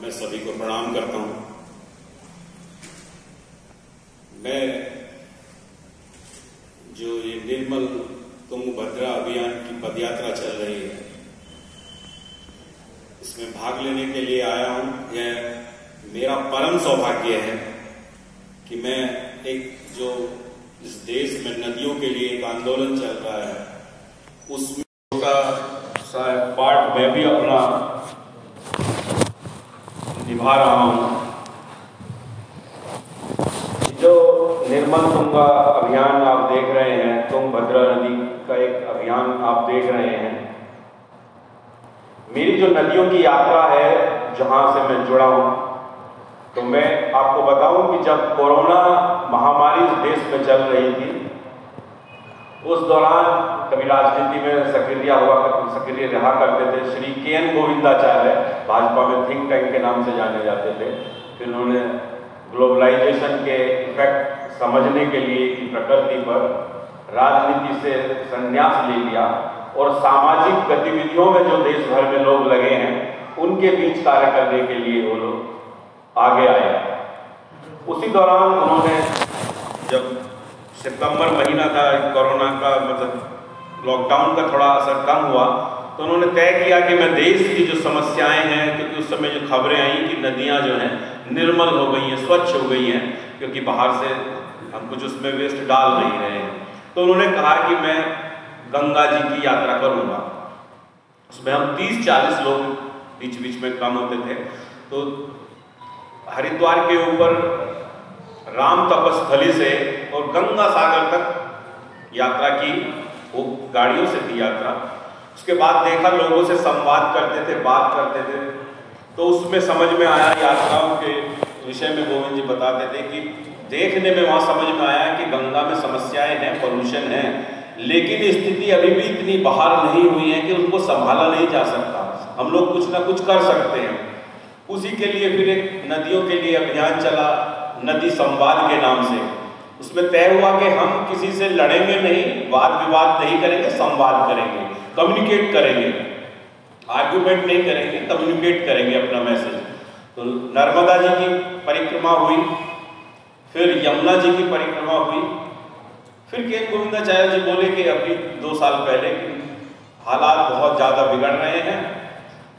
मैं सभी को प्रणाम करता हूँ. मैं जो ये निर्मल तुंगभद्रा अभियान की पदयात्रा चल रही है, इसमें भाग लेने के लिए आया हूं. यह मेरा परम सौभाग्य है कि मैं एक जो इस देश में नदियों के लिए एक आंदोलन चल रहा है उसमें छोटा सा पार्ट मैं भी अपना निभा रहा हूं. जो निर्मल तुंगा अभियान आप देख रहे हैं, तुंगभद्रा नदी का एक अभियान आप देख रहे हैं. मेरी जो नदियों की यात्रा है जहां से मैं जुड़ा हूं, तो मैं आपको बताऊं कि जब कोरोना महामारी इस देश में चल रही थी, उस दौरान कभी राजनीति में सक्रिय रहा करते थे श्री KN गोविंदाचार्य, भाजपा में थिंक टैंक के नाम से जाने जाते थे. फिर उन्होंने ग्लोबलाइजेशन के इफेक्ट समझने के लिए की प्रकृति पर राजनीति से संन्यास ले लिया और सामाजिक गतिविधियों में जो देश भर में लोग लगे हैं उनके बीच कार्य करने के लिए वो लोग आगे आए. उसी दौरान उन्होंने, जब सितंबर महीना था, कोरोना का मतलब लॉकडाउन का थोड़ा असर कम हुआ, तो उन्होंने तय किया कि मैं देश की जो समस्याएं हैं, क्योंकि उस समय जो खबरें आई कि नदियां जो हैं निर्मल हो गई हैं, स्वच्छ हो गई हैं, क्योंकि बाहर से हम कुछ उसमें वेस्ट डाल नहीं रहे हैं, तो उन्होंने कहा कि मैं गंगा जी की यात्रा करूंगा. उसमें हम 30-40 लोग बीच बीच में कम होते थे. तो हरिद्वार के ऊपर राम तपस्थली से और गंगा सागर तक यात्रा की, वो गाड़ियों से थी यात्रा. उसके बाद देखा लोगों से संवाद करते थे, बात करते थे, तो उसमें समझ में आया, यात्राओं के विषय में गोविंद जी बताते थे कि देखने में वहाँ समझ में आया कि गंगा में समस्याएं हैं, पॉल्यूशन है, लेकिन स्थिति अभी भी इतनी बाहर नहीं हुई है कि उनको संभाला नहीं जा सकता। हम लोग कुछ ना कुछ कर सकते हैं। उसी के लिए फिर एक नदियों के लिए अभियान चला, नदी संवाद के नाम से। उसमें तय हुआ कि हम किसी से लड़ेंगे नहीं, वाद विवाद नहीं करेंगे, संवाद करेंगे, कम्युनिकेट करेंगे, आर्ग्यूमेंट नहीं करेंगे, कम्युनिकेट करेंगे अपना मैसेज। तो नर्मदा जी की परिक्रमा हुई, फिर यमुना जी की परिक्रमा हुई, फिर के गोविंदाचार्य जी बोले कि अभी 2 साल पहले कि हालात बहुत ज़्यादा बिगड़ रहे हैं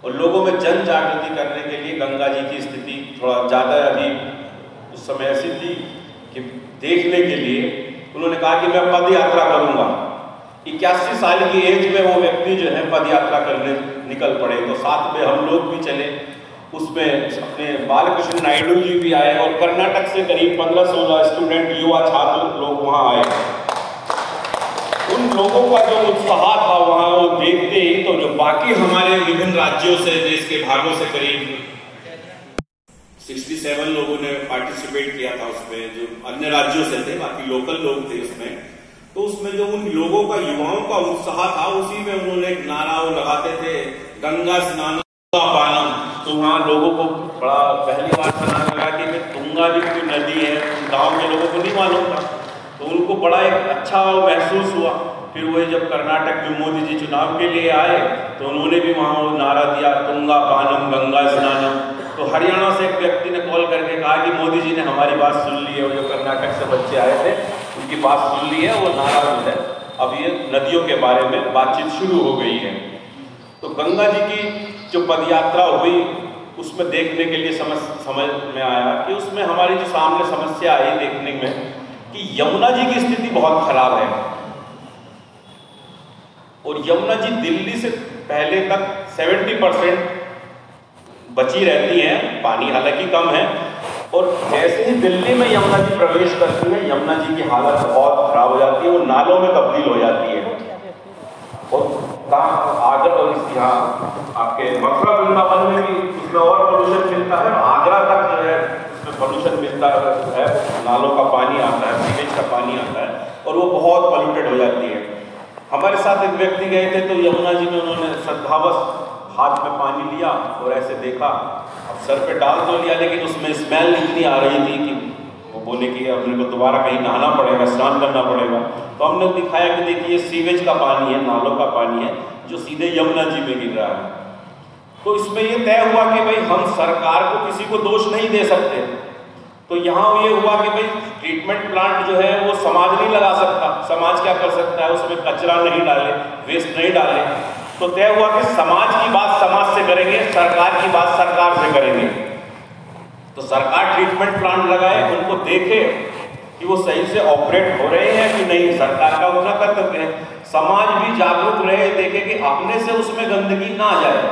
और लोगों में जन जागृति करने के लिए गंगा जी की स्थिति थोड़ा ज़्यादा अभी उस समय ऐसी थी कि देखने के लिए उन्होंने कहा कि मैं पद यात्रा करूँगा। 81 साल की एज में वो व्यक्ति जो है पद यात्रा करने निकल पड़े, तो साथ में हम लोग भी चले। उसमें अपने बालकृष्ण नायडू जी भी आए और कर्नाटक से करीब 15-16 स्टूडेंट, युवा छात्र लोग वहाँ आए। उन लोगों का जो उत्साह था वहाँ, वो देखते ही तो जो बाकी हमारे विभिन्न राज्यों से, देश के भागों से करीब 67 लोगों ने पार्टिसिपेट किया था उसमें, जो अन्य राज्यों से थे, बाकी लोकल लोग थे उसमें। तो उसमें जो उन लोगों का, युवाओं का उत्साह था, उसी में उन्होंने एक नारा वो लगाते थे, गंगा स्नान पानम। तो वहाँ लोगों को बड़ा पहली बार सुना लगा कि तुंगा भी कोई नदी है, गांव के लोगों को नहीं मालूम था, तो उनको बड़ा एक अच्छा महसूस हुआ। फिर वही जब कर्नाटक में मोदी जी चुनाव के लिए आए तो उन्होंने भी वहाँ वो नारा दिया, तुंगा पानम गंगा स्नानम। तो हरियाणा से एक व्यक्ति ने कॉल करके कहा कि मोदी जी ने हमारी बात सुन ली है, वो जो कर्नाटक से बच्चे आए थे उनकी बात सुन ली है, वो नारा जो है अब ये नदियों के बारे में बातचीत शुरू हो गई है। तो गंगा जी की जो पदयात्रा हुई उसमें देखने के लिए समझ में आया कि उसमें हमारी जो सामने समस्या आई देखने में कि यमुना जी की स्थिति बहुत खराब है और यमुना जी दिल्ली से पहले तक 70% बची रहती है, पानी हालांकि कम है, और जैसे ही दिल्ली में यमुना जी प्रवेश करती है, यमुना जी की हालत बहुत खराब हो जाती है, वो नालों में तब्दील हो जाती है। और आगरा और यहाँ आपके मथुरा वृंदावन में भी उसमें और पोल्यूशन मिलता है, आगरा तक जो है उसमें पोल्यूशन मिलता है, नालों का पानी आता है, सीवेज का पानी आता है और वो बहुत पोल्यूटेड हो जाती है। हमारे साथ एक व्यक्ति गए थे तो यमुना जी में उन्होंने श्रद्धावश हाथ में पानी लिया और ऐसे देखा, अब सर पे डाल तो लिया लेकिन उसमें स्मेल इतनी आ रही थी कि वो बोले कि अपने को दोबारा कहीं नहाना पड़ेगा, स्नान करना पड़ेगा। तो हमने दिखाया कि देखिए सीवेज का पानी है, नालों का पानी है जो सीधे यमुना जी में गिर रहा है। तो इसमें ये तय हुआ कि भाई हम सरकार को किसी को दोष नहीं दे सकते। तो यहाँ ये हुआ कि भाई ट्रीटमेंट प्लांट जो है वो समाज नहीं लगा सकता, समाज क्या कर सकता है, उसमें कचरा नहीं डाले, वेस्ट नहीं डाले। तो तय हुआ कि समाज की बात समाज से करेंगे, सरकार की बात सरकार से करेंगे। तो सरकार ट्रीटमेंट प्लांट लगाए, उनको देखे कि वो सही से ऑपरेट हो रहे हैं कि नहीं, सरकार का उतना कर्तव्य है। समाज भी जागरूक रहे, देखे कि अपने से उसमें गंदगी ना जाए।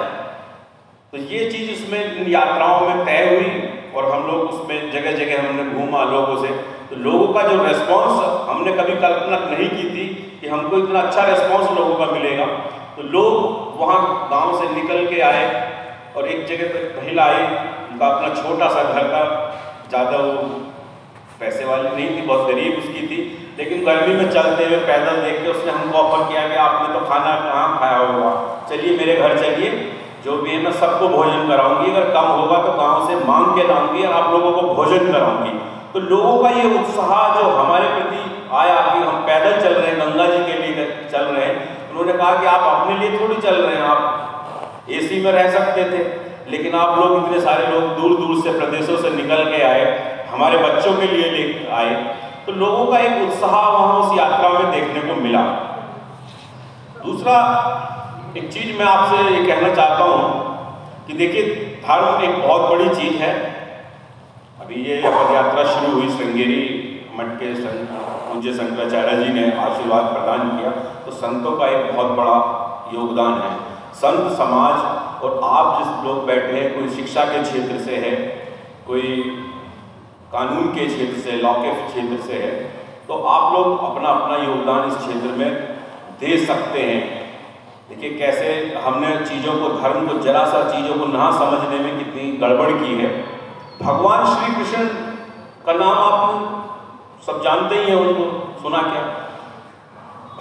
तो ये चीज उसमें इन यात्राओं में तय हुई और हम लोग उसमें जगह जगह हमने घूमा लोगों से। तो लोगों का जो रेस्पॉन्स हमने कभी कल्पना नहीं की थी कि हमको इतना अच्छा रेस्पॉन्स लोगों का मिलेगा। तो लोग वहाँ गांव से निकल के आए और एक जगह पर महिला आई, उनका अपना छोटा सा घर था, ज़्यादा वो पैसे वाली नहीं थी, बहुत गरीब उसकी थी, लेकिन गर्मी में चलते हुए पैदल देख के उसने हमको ऑफर किया कि आपने तो खाना कहाँ खाया होगा, चलिए मेरे घर चलिए, जो भी है मैं सबको भोजन कराऊंगी, अगर कम होगा तो गाँव से मांग के लाऊंगी और आप लोगों को भोजन कराऊंगी। तो लोगों का ये उत्साह जो हमारे प्रति आया कि हम पैदल चल रहे हैं, गंगा जी के लिए चल रहे हैं। उन्होंने कहा कि आप अपने लिए थोड़ी चल रहे हैं, आप एसी में रह सकते थे, लेकिन आप लोग इतने सारे लोग दूर दूर से प्रदेशों से निकल के आए, हमारे बच्चों के लिए ले आए। तो लोगों का एक उत्साह वहाँ उस यात्रा में देखने को मिला। दूसरा एक चीज मैं आपसे ये कहना चाहता हूँ कि देखिए धर्म एक बहुत बड़ी चीज है। अभी ये पद यात्रा शुरू हुई, श्रृंगेरी मठ के पूज्य शंकराचार्य जी ने आशीर्वाद प्रदान किया, तो संतों का एक बहुत बड़ा योगदान है। संत समाज और आप जिस लोग बैठे हैं, कोई शिक्षा के क्षेत्र से है, कोई कानून के क्षेत्र से, लॉ के क्षेत्र से है, तो आप लोग अपना अपना योगदान इस क्षेत्र में दे सकते हैं। देखिए कैसे हमने चीज़ों को, धर्म को, जरा सा चीज़ों को ना समझने में कितनी गड़बड़ की है। भगवान श्री कृष्ण का नाम आप सब जानते ही हैं, उनको सुना क्या?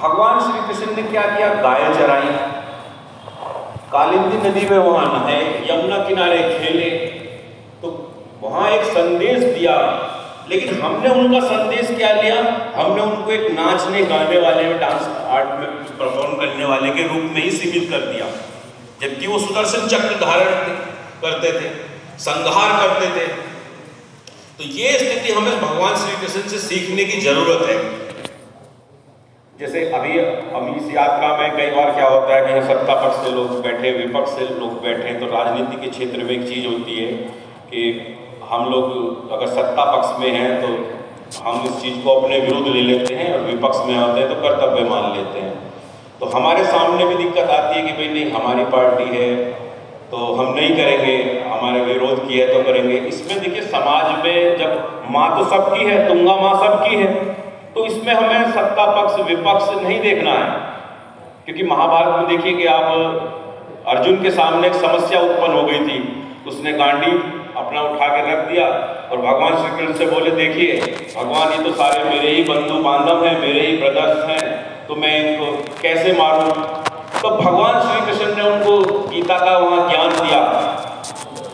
भगवान श्री कृष्ण ने क्या किया? गाय चराई, कालिंदी नदी में वहां नहाए, यमुना किनारे खेले, तो वहां एक संदेश दिया। लेकिन हमने उनका संदेश क्या लिया? हमने उनको एक नाचने गाने वाले में, डांस आर्ट में परफॉर्म करने वाले के रूप में ही सीमित कर दिया, जबकि वो सुदर्शन चक्र धारण करते थे, संहार करते थे। तो ये स्थिति हमें भगवान श्री कृष्ण से सीखने की जरूरत है। जैसे अभी इस यात्रा में कई बार क्या होता है कि सत्ता पक्ष से लोग बैठे, विपक्ष से लोग बैठे, तो राजनीति के क्षेत्र में एक चीज होती है कि हम लोग अगर सत्ता पक्ष में हैं तो हम इस चीज को अपने विरुद्ध ले लेते हैं, और विपक्ष में आते हैं तो कर्तव्य मान लेते हैं। तो हमारे सामने भी दिक्कत आती है कि भाई नहीं, हमारी पार्टी है तो हम नहीं करेंगे, हमारे विरोध की है तो करेंगे। इसमें देखिए समाज में जब माँ तो सबकी है, तुंगा माँ सबकी है, तो इसमें हमें सत्ता पक्ष विपक्ष नहीं देखना है। क्योंकि महाभारत में देखिए कि आप अर्जुन के सामने एक समस्या उत्पन्न हो गई थी, उसने गांडी अपना उठा के रख दिया और भगवान श्री कृष्ण से बोले देखिए भगवान ये तो सारे मेरे ही बंधु बांधव हैं, मेरे ही ब्रदर्स हैं, तो मैं इनको कैसे मारूं? तो भगवान श्री कृष्ण ने उनको गीता का वहां ज्ञान दिया,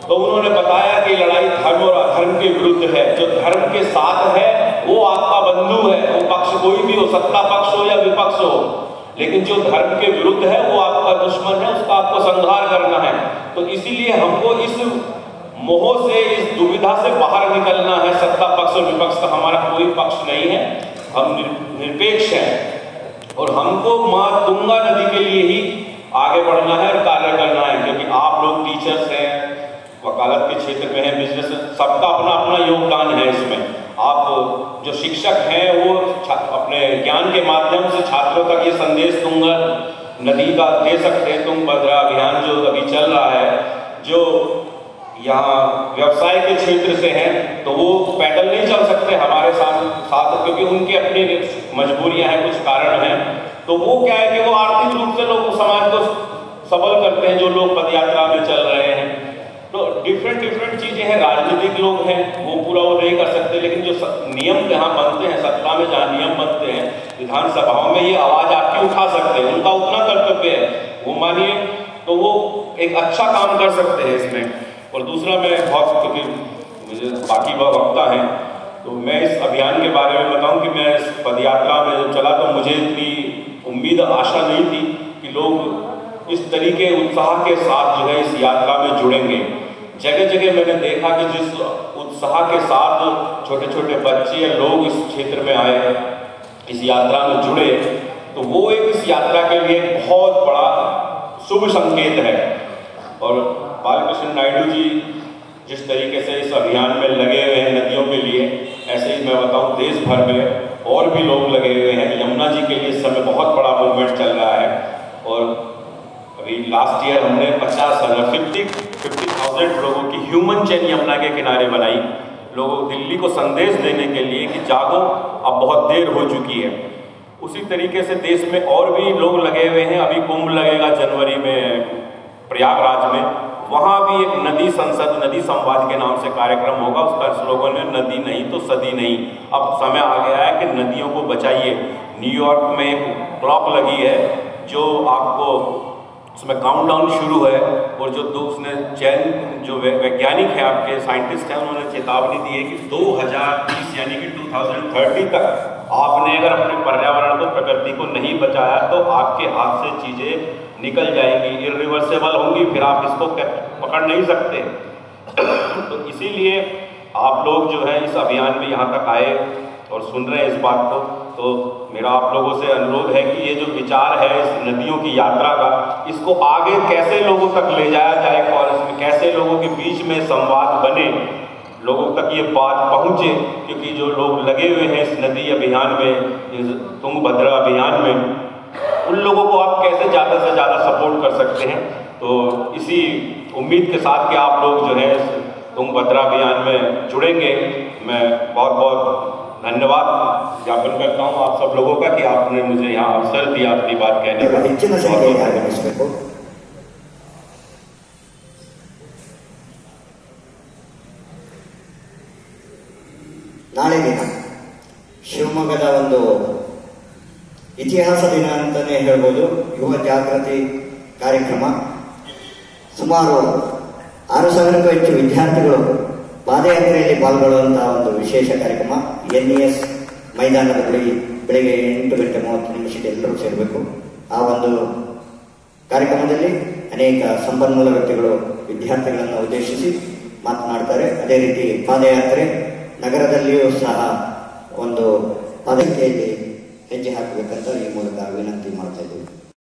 तो उन्होंने बताया कि लड़ाई धर्म और अधर्म के विरुद्ध है। जो धर्म के साथ है वो आपका बंधु है, वो पक्ष कोई भी हो, सत्ता पक्ष हो या विपक्ष हो, लेकिन जो धर्म के विरुद्ध है वो आपका दुश्मन है, उसका आपको संहार करना है। तो इसीलिए हमको इस मोह से, इस दुविधा से बाहर निकलना है। सत्ता पक्ष और विपक्ष का हमारा कोई पक्ष नहीं है, हम निरपेक्ष हैं, और हमको माँ तुंगा नदी के लिए ही आगे बढ़ना है और कार्य करना है। क्योंकि आप लोग टीचर्स हैं, वकालत के क्षेत्र में है, बिजनेस, सबका अपना अपना योगदान है इसमें। आप जो शिक्षक हैं वो अपने ज्ञान के माध्यम से छात्रों तक ये संदेश तुंगा नदी का दे सकते हैं। तुंगभद्रा अभियान जो अभी चल रहा है, जो यहाँ व्यवसाय के क्षेत्र से हैं तो वो पैदल नहीं चल सकते हमारे साथ, क्योंकि उनकी अपनी मजबूरियां हैं, कुछ कारण हैं। तो वो क्या है कि वो आर्थिक रूप से लोग समाज को सबल करते हैं, जो लोग पदयात्रा में चल रहे हैं। तो डिफरेंट चीजें हैं। राजनीतिक लोग हैं वो पूरा वो नहीं कर सकते, लेकिन जो नियम जहाँ बनते हैं, सत्ता में जहाँ नियम बनते हैं, विधानसभाओं में ये आवाज आपकी उठा सकते हैं, उनका उतना कर्तव्य है, वो मानिए तो वो एक अच्छा काम कर सकते हैं इसमें। और दूसरा मैं बहुत, क्योंकि मुझे बाकी वक्ता है तो मैं इस अभियान के बारे में बताऊं कि मैं इस पदयात्रा में जब चला तो मुझे इतनी उम्मीद आशा नहीं थी कि लोग इस तरीके उत्साह के साथ जो है इस यात्रा में जुड़ेंगे। जगह जगह मैंने देखा कि जिस उत्साह के साथ छोटे छोटे बच्चे या लोग इस क्षेत्र में आए, इस यात्रा में जुड़े, तो वो एक इस यात्रा के लिए बहुत बड़ा शुभ संकेत है। और बालकृष्ण नायडू जी जिस तरीके से इस अभियान में लगे हुए हैं नदियों के लिए, ऐसे ही मैं बताऊं देश भर में और भी लोग लगे हुए हैं। यमुना जी के लिए इस समय बहुत बड़ा मूवमेंट चल रहा है। और अभी लास्ट ईयर हमने 50,000 लोगों की ह्यूमन चेन यमुना के किनारे बनाई, लोगों को दिल्ली को संदेश देने के लिए कि जागो, अब बहुत देर हो चुकी है। उसी तरीके से देश में और भी लोग लगे हुए हैं। अभी कुंभ लगेगा जनवरी में प्रयागराज में, वहाँ भी एक नदी संसद, नदी संवाद के नाम से कार्यक्रम होगा। उसका स्लोगन है नदी नहीं तो सदी नहीं। अब समय आ गया है कि नदियों को बचाइए। न्यूयॉर्क में एक क्लॉक लगी है जो आपको, उसमें काउंटडाउन शुरू है, और जो उसने जो वैज्ञानिक है, आपके साइंटिस्ट हैं, उन्होंने चेतावनी दी है कि 2030 यानी कि 2030 तक आपने अगर अपने पर्यावरण को, प्रकृति को नहीं बचाया तो आपके हाथ से चीजें निकल जाएंगी, इरिवर्सेबल होंगी, फिर आप इसको पकड़ नहीं सकते। तो इसीलिए आप लोग जो है इस अभियान में यहाँ तक आए और सुन रहे हैं इस बात को, तो मेरा आप लोगों से अनुरोध है कि ये जो विचार है इस नदियों की यात्रा का, इसको आगे कैसे लोगों तक ले जाया जाए और इसमें कैसे लोगों के बीच में संवाद बने, लोगों तक ये बात पहुँचे। क्योंकि जो लोग लगे हुए हैं इस नदी अभियान में, इस तुंगभद्रा अभियान में, उन लोगों को आप कैसे ज़्यादा से ज़्यादा सपोर्ट कर सकते हैं। तो इसी उम्मीद के साथ कि आप लोग जो है तुंगभद्रा अभियान में जुड़ेंगे, मैं बहुत बहुत धन्यवाद ज्ञापन करता हूँ आप सब लोगों का कि आपने मुझे यहाँ अवसर दिया अपनी बात कहने का। ಹೆಚ್ಚಿನ ಸಂಖ್ಯೆಯಲ್ಲಿ ಆಗಮಿಸಬೇಕು. ನಾಳೆ ದಿನ ಶಿವಮೊಗ್ಗದ ಒಂದು ಇತಿಹಾಸ ದಿನ ಅಂತಲೇ ಹೇಳ್ಬೋದು. ಯುವ ಜಾಗೃತಿ ಕಾರ್ಯಕ್ರಮ. ಸುಮಾರು 6,000ಕ್ಕೂ ಹೆಚ್ಚು ವಿದ್ಯಾರ್ಥಿಗಳು ಪಾದಯಾತ್ರೆಯಲ್ಲಿ ಪಾಲ್ಗೊಳ್ಳುವಂತಹ ಒಂದು ವಿಶೇಷ ಕಾರ್ಯಕ್ರಮ. NES ಮೈದಾನದ ಬೆಳಿಗ್ಗೆ 8:30 ಎಲ್ಲರೂ ಸೇರಬೇಕು. ಆ ಒಂದು ಕಾರ್ಯಕ್ರಮದಲ್ಲಿ ಅನೇಕ ಸಂಪನ್ಮೂಲ ವ್ಯಕ್ತಿಗಳು ವಿದ್ಯಾರ್ಥಿಗಳನ್ನು ಉದ್ದೇಶಿಸಿ ಮಾತನಾಡ್ತಾರೆ. ಅದೇ ರೀತಿ ಪಾದಯಾತ್ರೆ ನಗರದಲ್ಲಿಯೂ ಸಹ ಒಂದು ಪಾದಯಾತ್ರೆಯಲ್ಲಿ ಹೆಜ್ಜೆ ಹಾಕಬೇಕಂತ ಈ ಮೂಲಕ ವಿನಂತಿ ಮಾಡ್ತಾ ಇದ್ದೀವಿ.